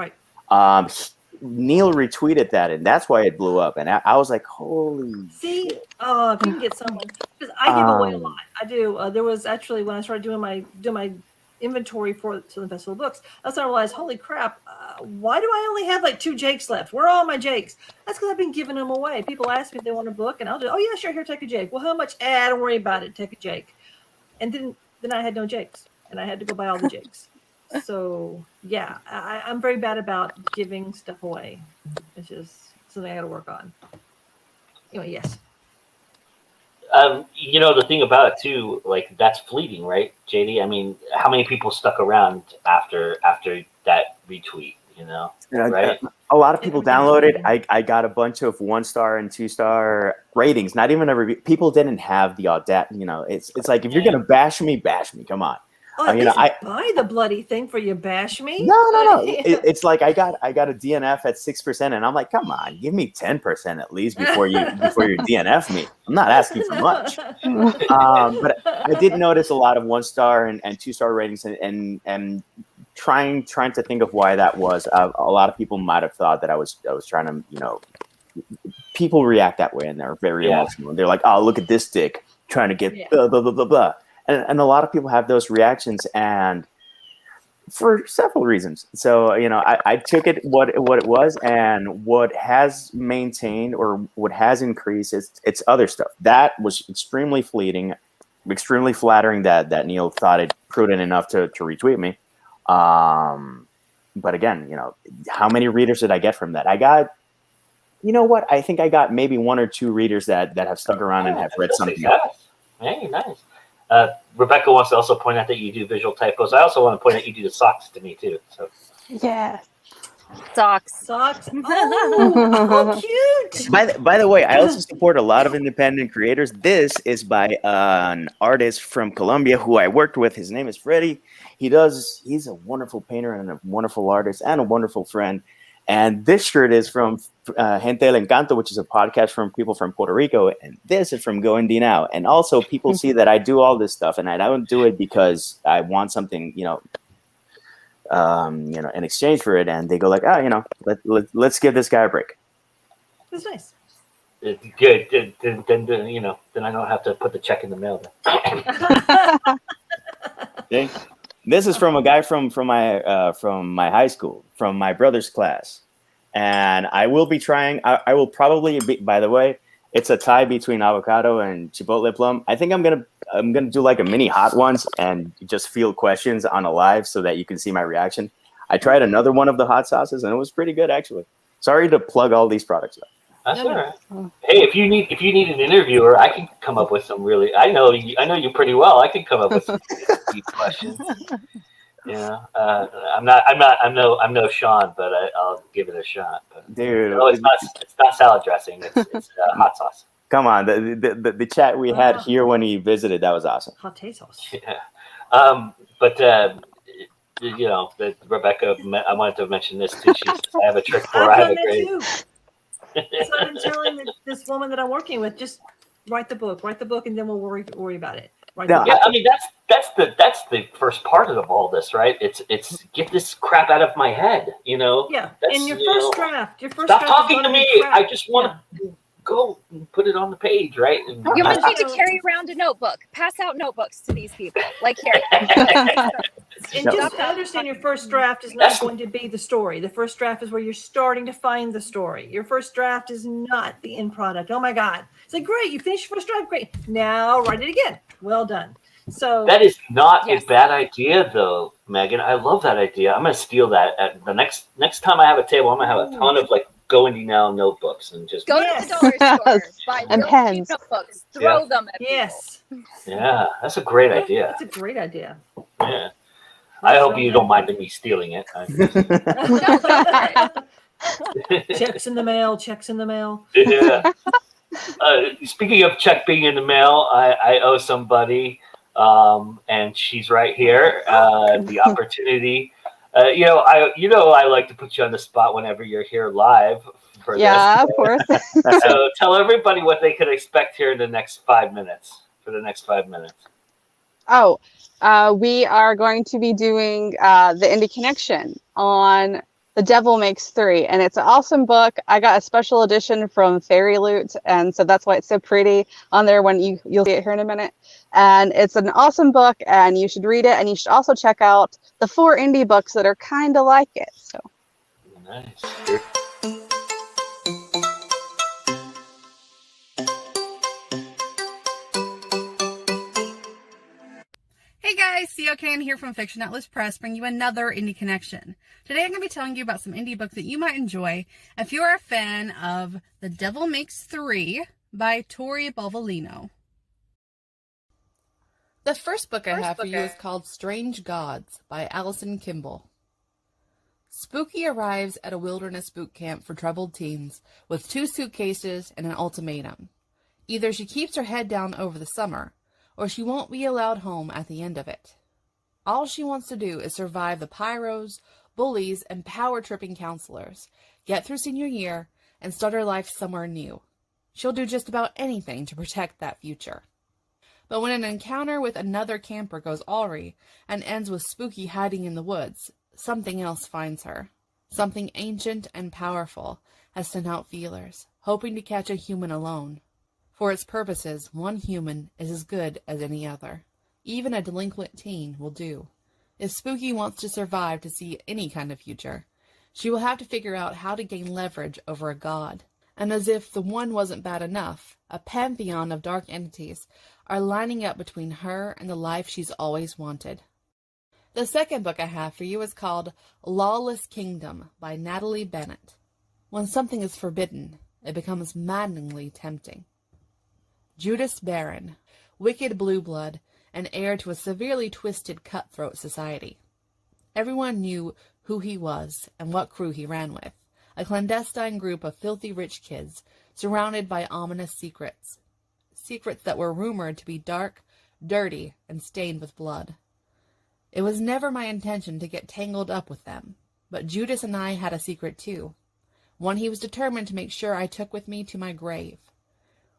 Neil retweeted that, and that's why it blew up. And I was like, holy shit. Oh, if you can get someone, because I give away a lot. I do. There was actually, when I started doing my inventory for the Festival of Books, that's when I realized, holy crap, why do I only have like 2 Jakes left? Where are all my Jakes? That's because I've been giving them away. People ask me if they want a book, and I'll just, oh yeah, sure, here, take a Jake. Well, how much? Don't worry about it, take a Jake. And then I had no Jakes, and I had to go buy all the Jakes. So yeah, I'm very bad about giving stuff away. It's just something I got to work on. Anyway, yes. The thing about it too, like that's fleeting, right, JD? I mean, how many people stuck around after that retweet? Right? A lot of people downloaded. I got a bunch of 1-star and 2-star ratings. Not even a review. People didn't have the audacity. It's like if you're gonna bash me, come on. Oh, I buy the bloody thing for you bash me. No. It's like I got a DNF at 6%, and I'm like, come on, give me 10% at least before you DNF me. I'm not asking for much. But I did notice a lot of 1-star and 2-star ratings, and trying to think of why that was. A lot of people might have thought that I was trying to, people react that way, and they're very emotional. They're like, oh, look at this dick trying to get blah blah blah blah blah. And a lot of people have those reactions, and for several reasons. So, I took it what it was, and what has maintained or what has increased it's other stuff. That was extremely fleeting, extremely flattering that Neil thought it prudent enough to retweet me. But again, how many readers did I get from that? I got, I think I got maybe 1 or 2 readers that have stuck around and have read something else. Hey, nice. Rebecca wants to also point out that you do visual typos. I also want to point out you do the socks to me too. So Yes. Socks. Oh, cute. By the way, I also support a lot of independent creators. This is by an artist from Colombia who I worked with. His name is Freddie. He's a wonderful painter and a wonderful artist and a wonderful friend. And this shirt is from Gente del Encanto, which is a podcast from people from Puerto Rico. And this is from Go Indie Now. And also people see that I do all this stuff, and I don't do it because I want something, in exchange for it. And they go like, let's give this guy a break. That's nice. Good. Then I don't have to put the check in the mail. Okay. This is from a guy from my high school, from my brother's class, and I will be trying. I will probably be. By the way, it's a tie between avocado and chipotle plum. I think I'm gonna do like a mini hot ones and just field questions on a live so that you can see my reaction. I tried another one of the hot sauces and it was pretty good actually. Sorry to plug all these products though. That's all right. Hey, if you need an interviewer, I can come up with some really. I know you pretty well. I can come up with some deep questions. I'm no Sean, but I'll give it a shot. But, dude, it's not salad dressing. It's hot sauce. Come on, the chat we had here when he visited, that was awesome. Hot sauce. Yeah. Rebecca, I wanted to mention this too. She says, I have a trick for. I have a great. So I've been telling this woman that I'm working with, just write the book, and then we'll worry about it. Yeah, I mean that's the first part of all this, right? It's get this crap out of my head, Yeah, and your first draft. Stop talking to me. I just want to go and put it on the page, right? And you must need to carry around a notebook. Pass out notebooks to these people, like Carrie. And just understand your first draft is not going to be the story. The first draft is where you're starting to find the story. Your first draft is not the end product. Oh my God. It's like, great, you finished your first draft, great. Now write it again. Well done. So that is not a bad idea though, Megan. I love that idea. I'm gonna steal that at the next time I have a table. I'm gonna have a ton of like Go Indie Now notebooks and just go to the dollar store, buy and pens, notebooks, throw them at people. Yeah, that's a great idea. That's a great idea. Yeah. I hope you don't mind me stealing it. Checks in the mail. Yeah. Speaking of check being in the mail, I owe somebody, and she's right here. The opportunity. I like to put you on the spot whenever you're here live. For this. Of course. So tell everybody what they could expect here in the next 5 minutes. For the next 5 minutes. Oh, we are going to be doing the Indie Connection on The Devil Makes Three, and it's an awesome book. I got a special edition from Fairy Loot, and so that's why it's so pretty on there when you'll see it here in a minute. And it's an awesome book, and you should read it, and you should also check out the 4 indie books that are kind of like it. So nice. Hey guys, COKN here from Fiction Atlas Press, bring you another Indie Connection. Today I'm going to be telling you about some indie books that you might enjoy if you're a fan of The Devil Makes Three by Tori Balvolino. The first book I have for you is called Strange Gods by Allison Kimball. Spooky arrives at a wilderness boot camp for troubled teens with 2 suitcases and an ultimatum. Either she keeps her head down over the summer, or she won't be allowed home at the end of it. All she wants to do is survive the pyros, bullies, and power-tripping counselors, get through senior year, and start her life somewhere new. She'll do just about anything to protect that future. But when an encounter with another camper goes awry and ends with Spooky hiding in the woods, something else finds her. Something ancient and powerful has sent out feelers, hoping to catch a human alone. For its purposes, one human is as good as any other. Even a delinquent teen will do. If Spooky wants to survive to see any kind of future, she will have to figure out how to gain leverage over a god. And as if the one wasn't bad enough, a pantheon of dark entities are lining up between her and the life she's always wanted. The second book I have for you is called Lawless Kingdom by Natalie Bennett. When something is forbidden, it becomes maddeningly tempting. Judas Barron, wicked blue blood, and heir to a severely twisted cutthroat society. Everyone knew who he was and what crew he ran with, a clandestine group of filthy rich kids surrounded by ominous secrets. Secrets that were rumored to be dark, dirty, and stained with blood. It was never my intention to get tangled up with them, but Judas and I had a secret too, one he was determined to make sure I took with me to my grave,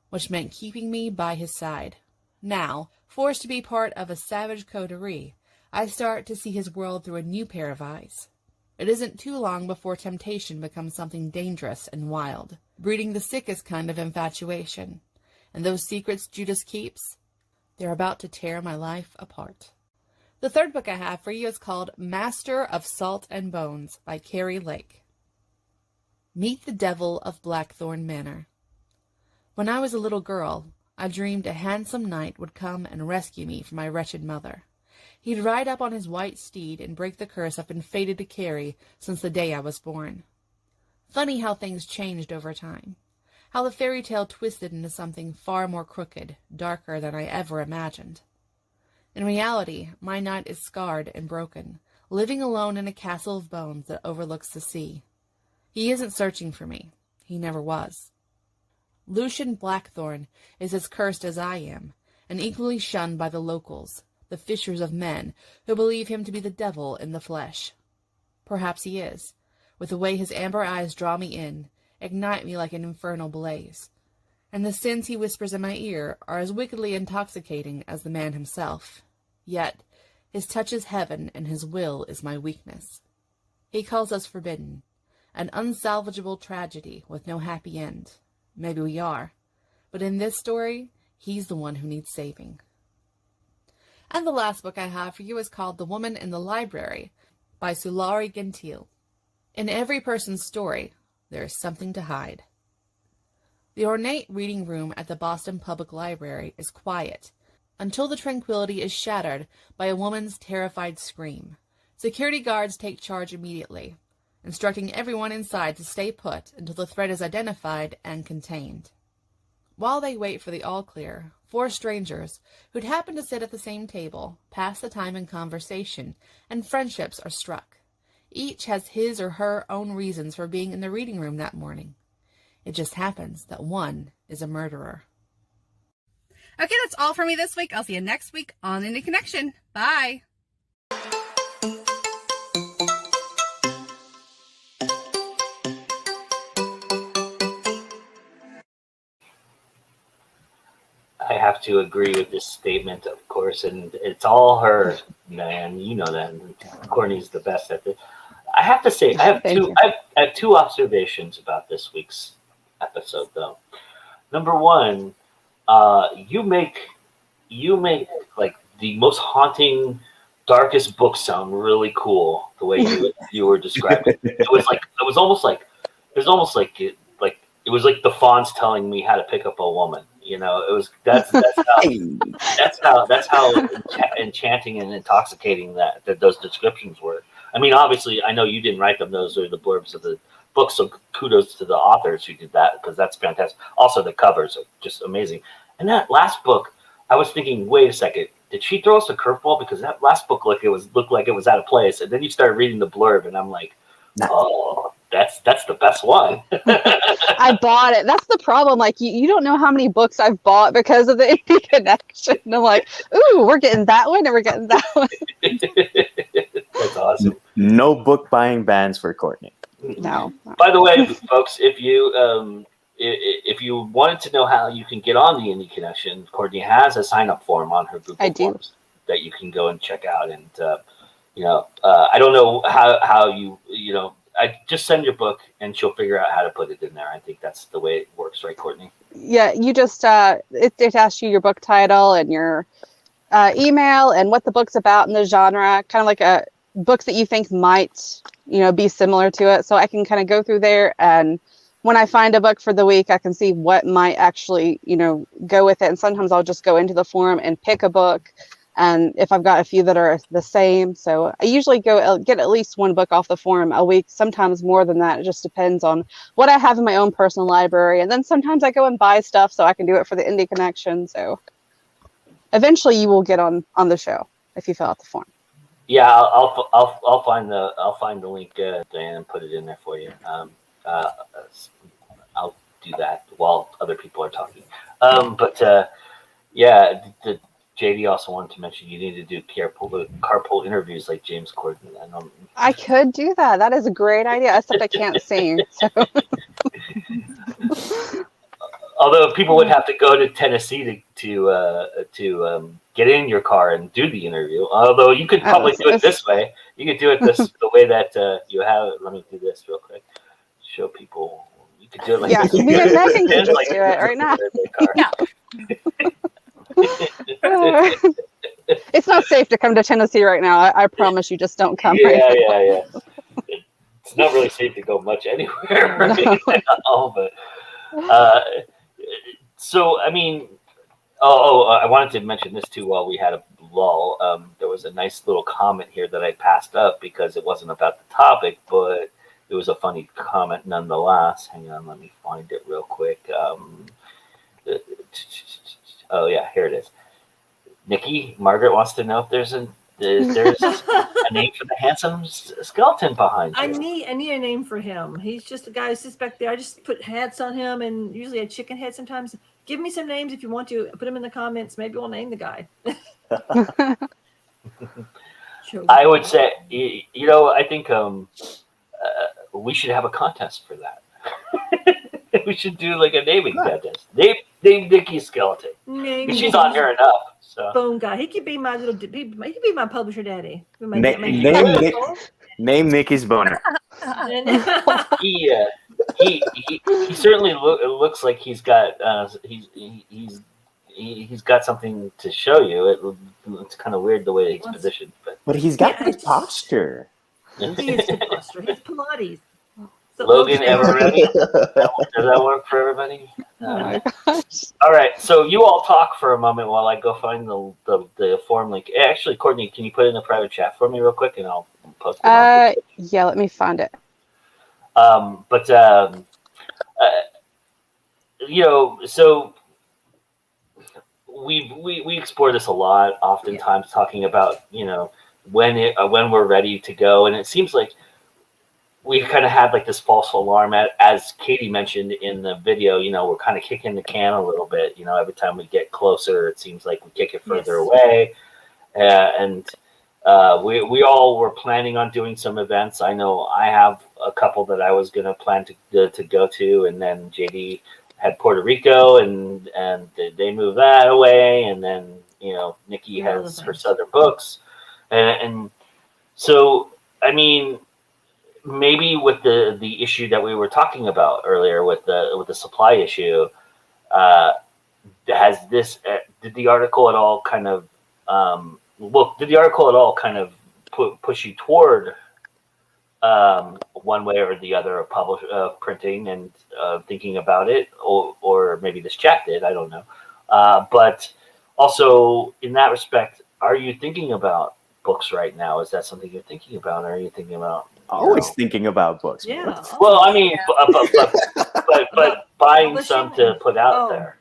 which meant keeping me by his side. Now, forced to be part of a savage coterie, I start to see his world through a new pair of eyes. It isn't too long before temptation becomes something dangerous and wild, breeding the sickest kind of infatuation. And those secrets Judas keeps, they're about to tear my life apart. The third book I have for you is called Master of Salt and Bones by Carrie Lake. Meet the Devil of Blackthorn Manor. When I was a little girl, I dreamed a handsome knight would come and rescue me from my wretched mother. He'd ride up on his white steed and break the curse I've been fated to carry since the day I was born. Funny how things changed over time. How the fairy tale twisted into something far more crooked, darker than I ever imagined. In reality, my knight is scarred and broken, living alone in a castle of bones that overlooks the sea. He isn't searching for me. He never was. Lucian Blackthorn is as cursed as I am, and equally shunned by the locals, the fishers of men, who believe him to be the devil in the flesh. Perhaps he is, with the way his amber eyes draw me in, ignite me like an infernal blaze. And the sins he whispers in my ear are as wickedly intoxicating as the man himself. Yet his touch is heaven, and his will is my weakness. He calls us forbidden, an unsalvageable tragedy with no happy end. Maybe we are, but in this story, he's the one who needs saving. And the last book I have for you is called The Woman in the Library by Sulari Gentile. In every person's story, there is something to hide. The ornate reading room at the Boston Public Library is quiet until the tranquility is shattered by a woman's terrified scream. Security guards take charge immediately, instructing everyone inside to stay put until the threat is identified and contained. While they wait for the all-clear, 4 strangers, who'd happened to sit at the same table, pass the time in conversation, and friendships are struck. Each has his or her own reasons for being in the reading room that morning. It just happens that one is a murderer. Okay, that's all for me this week. I'll see you next week on Indie Connection. Bye. I have to agree with this statement, of course, and it's all her, man. You know that. Courtney's the best at this. I have to say, I have 2 observations about this week's episode, though. Number one, you make like the most haunting, darkest book sound really cool. The way you were describing it. It was almost like it was like the Fonz telling me how to pick up a woman. You know, it was that's how enchanting and intoxicating that those descriptions were. I mean, obviously, I know you didn't write them; those are the blurbs of the book. So kudos to the authors who did that, because that's fantastic. Also, the covers are just amazing. And that last book, I was thinking, wait a second, did she throw us a curveball? Because that last book looked like it was out of place, and then you started reading the blurb, and I'm like, oh, that's the best one. I bought it. That's the problem. Like you don't know how many books I've bought because of the indie connection. And I'm like, ooh, we're getting that one and we're getting that one. That's awesome. No book buying bans for Courtney. No. By the way, folks, if you wanted to know how you can get on the Indie Connection, Courtney has a sign-up form on her Google Forms that you can go and check out. And I don't know how you I just send your book and she'll figure out how to put it in there. I think that's the way it works, right, Courtney? Yeah, you just it asks you your book title and your email and what the book's about and the genre, kind of like a book that you think might be similar to it. So I can kind of go through there, and when I find a book for the week, I can see what might actually go with it. And sometimes I'll just go into the forum and pick a book. And if I've got a few that are the same, so I usually get at least one book off the forum a week, sometimes more than that. It just depends on what I have in my own personal library. And then sometimes I go and buy stuff so I can do it for the Indie Connection. So eventually you will get on the show if you fill out the form. Yeah, I'll find the link, Diane, and put it in there for you. I'll do that while other people are talking. JD also wanted to mention you need to do carpool interviews like James Corden. I could do that. That is a great idea, except I can't sing. So. Although people would have to go to Tennessee to get in your car and do the interview. Although you could probably do it this way. You could do it the way that you have it. Let me do this real quick. Show people. You could do it like this. Me and Megan can just do it right now. It's not safe to come to Tennessee right now. I promise you, just don't come. Yeah. It's not really safe to go much anywhere. Right? No, but so I mean, I wanted to mention this too while we had a lull. There was a nice little comment here that I passed up because it wasn't about the topic, but it was a funny comment nonetheless. Hang on, let me find it real quick. Oh yeah, here it is. Nikki, Margaret wants to know if there's a name for the handsome skeleton behind you. I need a name for him. He's just a guy who sits back there. I just put hats on him and usually a chicken head sometimes. Give me some names if you want to. Put them in the comments. Maybe we'll name the guy. I would say, I think we should have a contest for that. We should do like a naming contest. Name Nikki Skeleton. She's on here enough. So. Boom guy. He could be my he could be my publisher daddy. Name Nikki's boner. He certainly looks like he's got he's got something to show you. It's kind of weird the way he's positioned, but he's got good posture. He is good posture. He's Pilates. So Logan, ever ready? Does that work for everybody? Oh my gosh. All right, so you all talk for a moment while I go find the form link. Actually, Courtney, can you put it in the private chat for me real quick, and I'll post it. Yeah, let me find it. So we explore this a lot, oftentimes talking about when we're ready to go, and it seems like we kind of had like this false alarm as Katie mentioned in the video. We're kind of kicking the can a little bit. Every time we get closer, it seems like we kick it further away. And we all were planning on doing some events. I know I have a couple that I was going to plan to go to, and then JD had Puerto Rico, and they moved that away, and then Nikki has her Southern books, and so I mean. Maybe with the issue that we were talking about earlier with the supply issue, did the article at all kind of push you toward one way or the other of printing and thinking about it, or maybe this chat did, I don't know. But also in that respect, are you thinking about books right now? Is that something you're thinking about? Or are you thinking about always thinking about books? Yeah. Well, I mean, but buying some to put out there.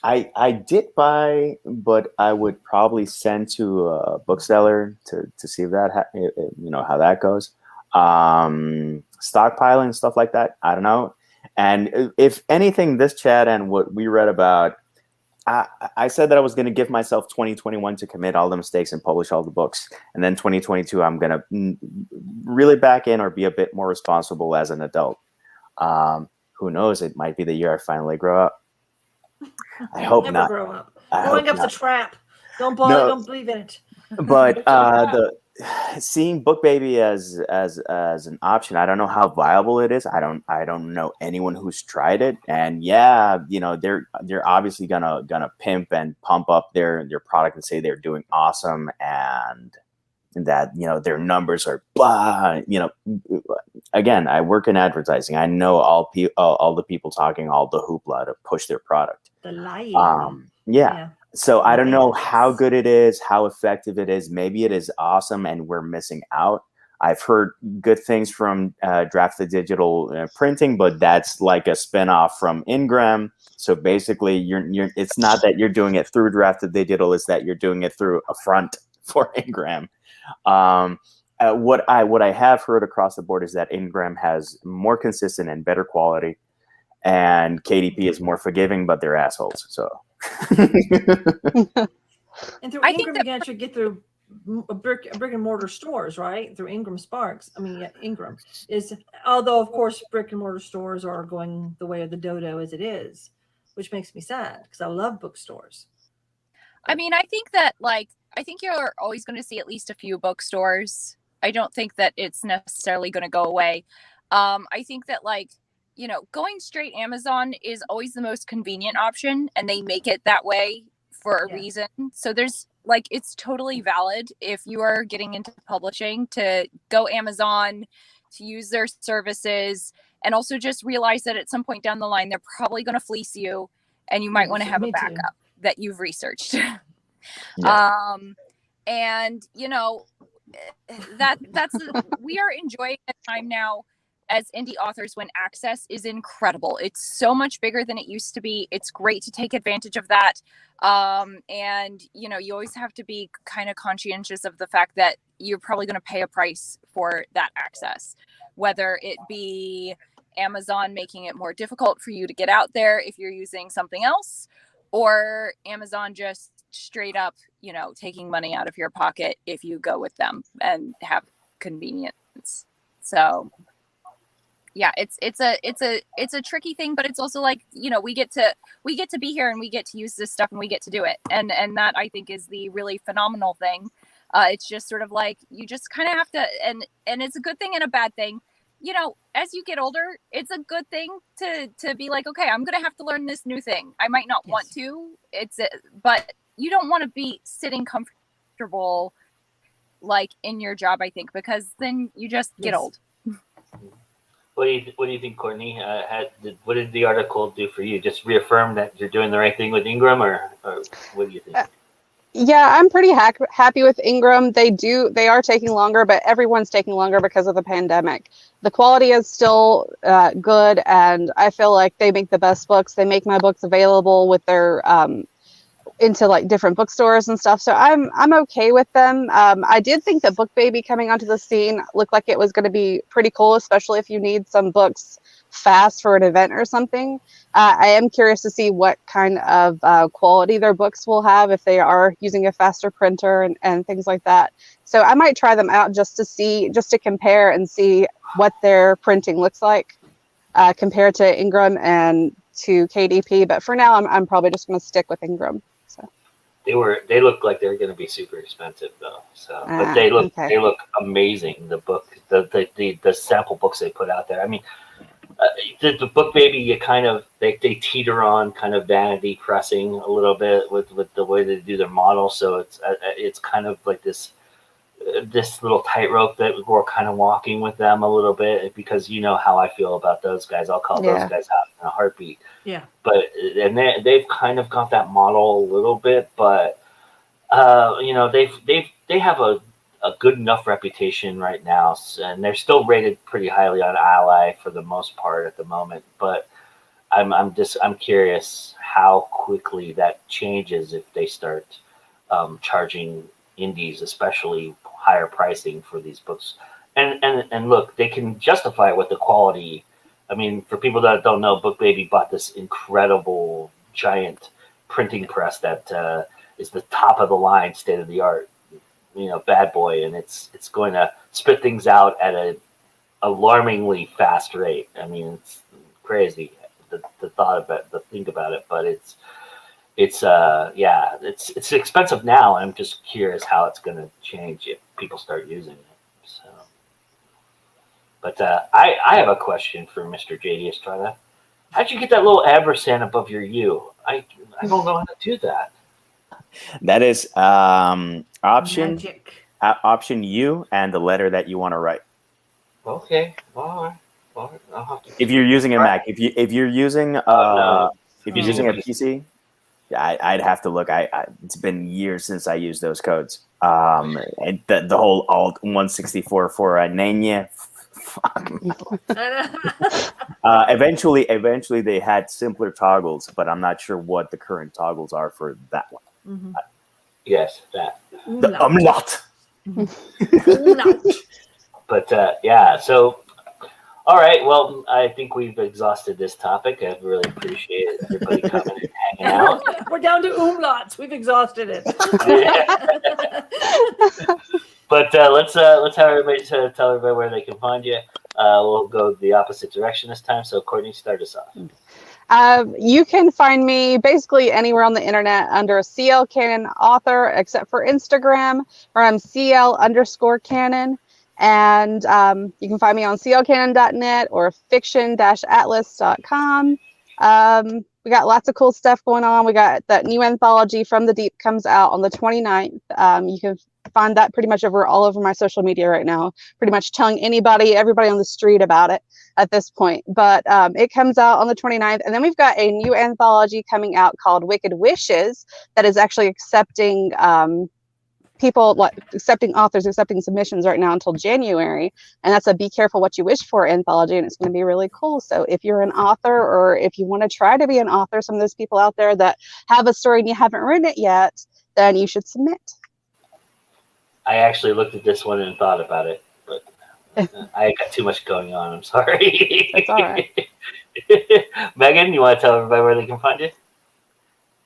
I did buy, but I would probably send to a bookseller to see if that how that goes. Stockpiling stuff like that. I don't know. And if anything, this chat and what we read about, I said that I was going to give myself 2021 to commit all the mistakes and publish all the books, and then 2022 I'm going to really back in or be a bit more responsible as an adult. Who knows? It might be the year I finally grow up. I hope Never not. grow up. I Growing hope up's not. a trap. Don't believe in it. But seeing Book Baby as an option, I don't know how viable it is. I don't know anyone who's tried it. And yeah, they're obviously gonna pimp and pump up their product and say they're doing awesome and that their numbers are blah. Again, I work in advertising. I know all the people talking all the hoopla to push their product. The lying. Yeah. So I don't know how good it is, how effective it is. Maybe it is awesome and we're missing out. I've heard good things from Drafted Digital Printing, but that's like a spinoff from Ingram. So basically, it's not that you're doing it through Drafted Digital; it's that you're doing it through a front for Ingram. What I have heard across the board is that Ingram has more consistent and better quality, and KDP is more forgiving, but they're assholes. So. And through Ingram, you can actually get through brick and mortar stores, right? Through Ingram Sparks. I mean, Ingram is, although of course brick and mortar stores are going the way of the dodo as it is, which makes me sad because I love bookstores. I mean, I think you're always going to see at least a few bookstores. I don't think that it's necessarily going to go away. I think that going straight Amazon is always the most convenient option, and they make it that way for a reason. So there's it's totally valid if you are getting into publishing to go Amazon, to use their services, and also just realize that at some point down the line, they're probably going to fleece you, and you might want to have a backup that you've researched. Yeah. And that's we are enjoying a time now as indie authors when access is incredible. It's so much bigger than it used to be. It's great to take advantage of that. And you always have to be kind of conscientious of the fact that you're probably going to pay a price for that access, whether it be Amazon making it more difficult for you to get out there if you're using something else, or Amazon just straight up, taking money out of your pocket if you go with them and have convenience. So yeah, it's a tricky thing, but it's also we get to be here and we get to use this stuff and we get to do it. And that I think is the really phenomenal thing. It's just sort of you just kind of have to, and it's a good thing and a bad thing. As you get older, it's a good thing to be okay, I'm going to have to learn this new thing. I might not want to, but you don't want to be sitting comfortable in your job, I think, because then you just get old. What do you think, Courtney? What did the article do for you? Just reaffirm that you're doing the right thing with Ingram, or what do you think? Yeah, I'm pretty happy with Ingram. They are taking longer, but everyone's taking longer because of the pandemic. The quality is still good, and I feel like they make the best books. They make my books available with their into different bookstores and stuff. So I'm okay with them. I did think that Book Baby coming onto the scene looked like it was going to be pretty cool, especially if you need some books fast for an event or something. I am curious to see what kind of quality their books will have if they are using a faster printer and things like that. So I might try them out just to compare and see what their printing looks like compared to Ingram and to KDP. But for now, I'm probably just going to stick with Ingram. So they look like they're going to be super expensive though. So, but they look amazing. The book, the sample books they put out there. I mean, the Book Baby, you kind of they teeter on kind of vanity pressing a little bit with the way they do their model. So it's kind of like this little tightrope that we're kind of walking with them a little bit, because you know how I feel about those guys. I'll call those guys out in a heartbeat. Yeah. But and they've kind of got that model a little bit, but they have a good enough reputation right now, and they're still rated pretty highly on Ally for the most part at the moment. But I'm curious how quickly that changes if they start charging indies, especially higher pricing for these books. And look, they can justify it with the quality. I mean, for people that don't know, Book Baby bought this incredible giant printing press that is the top of the line, state of the art, bad boy, and it's going to spit things out at a alarmingly fast rate. I mean, it's crazy the think about it, but it's expensive now. I'm just curious how it's going to change if people start using it. So, but I have a question for Mr. JD Estrada. How'd you get that little ampersand above your U? I don't know how to do that. That is option Magic. U and the letter that you want to write. Okay, all right. I'll have to If you're using a Mac, if you're using no. if you're using a PC, I'd have to look. It's been years since I used those codes. And the whole alt 164 for a Nene. Eventually they had simpler toggles, but I'm not sure what the current toggles are for that one. Mm-hmm. Yes, that. I'm not. But so. All right. Well, I think we've exhausted this topic. I really appreciate everybody coming and hanging out. We're down to umlauts. We've exhausted it. But let's have everybody tell everybody where they can find you. We'll go the opposite direction this time. So, Courtney, start us off. You can find me basically anywhere on the internet under CL Cannon author, except for Instagram, where I'm CL_Cannon. And you can find me on clcannon.net or fiction-atlas.com. We got lots of cool stuff going on. We got that new anthology, From the Deep, comes out on the 29th. You can find that pretty much all over my social media right now, pretty much telling everybody on the street about it at this point. But it comes out on the 29th. And then we've got a new anthology coming out called Wicked Wishes that is actually accepting authors accepting submissions right now until January, and that's a Be Careful What You Wish For anthology, and it's going to be really cool. So if you're an author, or if you want to try to be an author, some of those people out there that have a story and you haven't written it yet, then you should submit. I actually looked at this one and thought about it, but I got too much going on. I'm sorry. That's all right. Megan, you want to tell everybody where they can find you?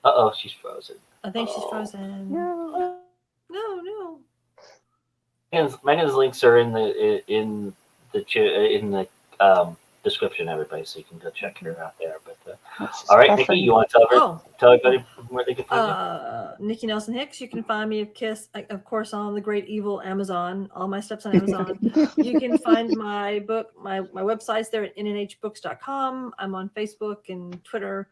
Uh-oh, she's frozen. I think she's frozen. No. No. Megan's links are in the description, everybody, so you can go check her out there. But all right, Nikki, you want to tell everybody where they can find you? Nikki Nelson Hicks. You can find me of course, on the great evil Amazon. All my stuff's on Amazon. You can find my book, my website's there at nhnbooks.com. I'm on Facebook and Twitter.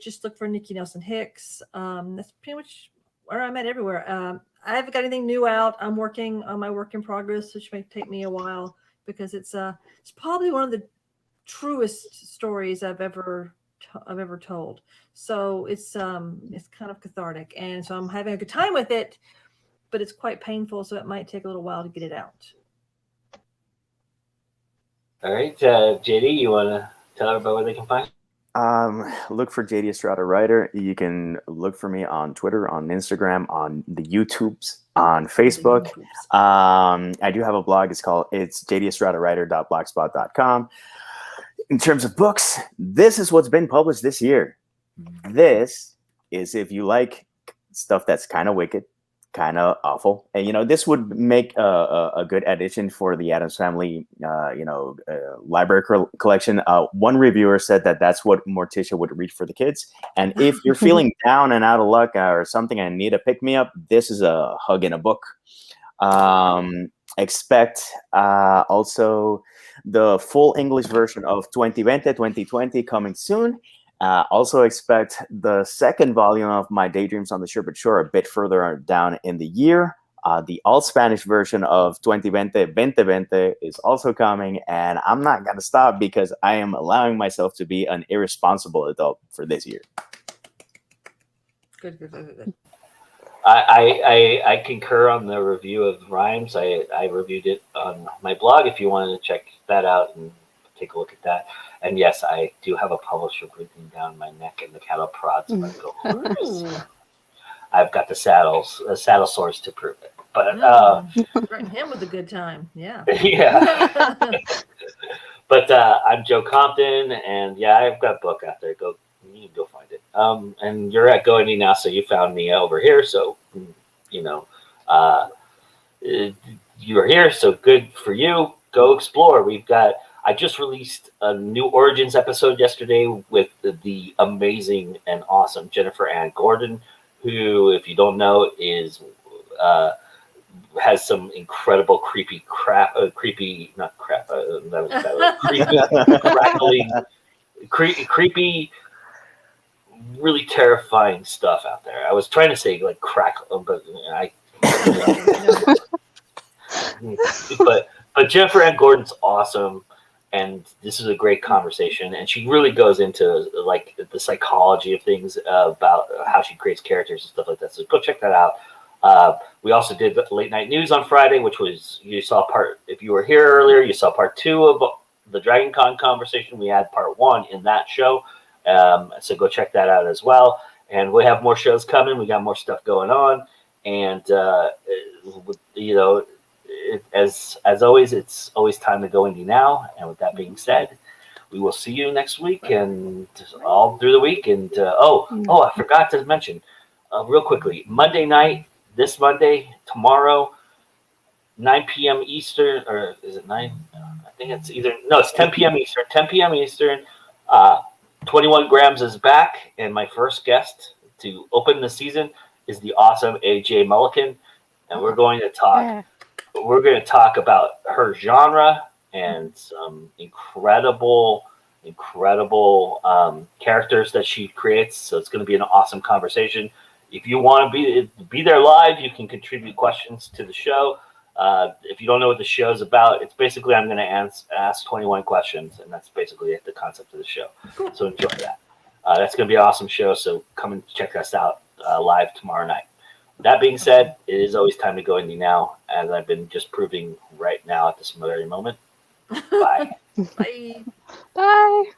Just look for Nikki Nelson Hicks. That's pretty much where I'm at everywhere. I haven't got anything new out. I'm working on my work in progress, which may take me a while because it's probably one of the truest stories I've ever told. So it's kind of cathartic, and so I'm having a good time with it, but it's quite painful, so it might take a little while to get it out. All right, JD, you want to tell everybody where they can find you? Look for JD Estrada Writer. You can look for me on Twitter, on Instagram, on the YouTubes, on Facebook. I do have a blog. It's jdestradawriter.blogspot.com. In terms of books, this is what's been published this year. This is if you like stuff that's kind of wicked, kind of awful, and this would make a good addition for the Addams Family library collection. One reviewer said that that's what Morticia would read for the kids, and if you're feeling down and out of luck or something and need a pick-me-up, this is a hug in a book. Expect also the full English version of 2020 coming soon. Also expect the second volume of my Daydreams on the Sherbet Shore a bit further down in the year. The all-Spanish version of 2020 is also coming, and I'm not going to stop because I am allowing myself to be an irresponsible adult for this year. Good. I concur on the review of Rhymes. I reviewed it on my blog if you wanted to check that out and take a look at that. And yes, I do have a publisher breathing down my neck and the cattle prods. But I've got the saddle sores to prove it. But threaten him with a good time. Yeah. Yeah. But I'm Joe Compton, and yeah, I've got a book out there. You can go find it. And you're at Go Indie now, so you found me over here. So you're here, so good for you. Go explore. I just released a new Origins episode yesterday with the amazing and awesome Jennifer Ann Gordon, who, if you don't know, has some incredible creepy, really terrifying stuff out there. I was trying to say like crackle, but but Jennifer Ann Gordon's awesome, and this is a great conversation, and she really goes into like the psychology of things about how she creates characters and stuff like that. So go check that out. We also did the late night news on Friday, which was, if you were here earlier, you saw part 2 of the Dragon Con conversation. We had part 1 in that show. So go check that out as well. And we have more shows coming. We got more stuff going on. And, as always, it's always time to go indie now. And with that being said, we will see you next week and all through the week. And, I forgot to mention real quickly, Monday night, this Monday, tomorrow, 9 p.m. Eastern, or is it 9? I think it's it's 10 p.m. Eastern. 10 p.m. Eastern. 21 Grams is back, and my first guest to open the season is the awesome AJ Mulliken, and we're going to talk. We're going to talk about her genre and some incredible characters that she creates. So it's going to be an awesome conversation. If you want to be there live, you can contribute questions to the show. If you don't know what the show is about, it's basically I'm going to ask 21 questions, and that's basically the concept of the show. Cool. So enjoy that. That's going to be an awesome show, so come and check us out live tomorrow night. That being said, it is always time to go indie now, as I've been just proving right now at this very moment. Bye. Bye. Bye.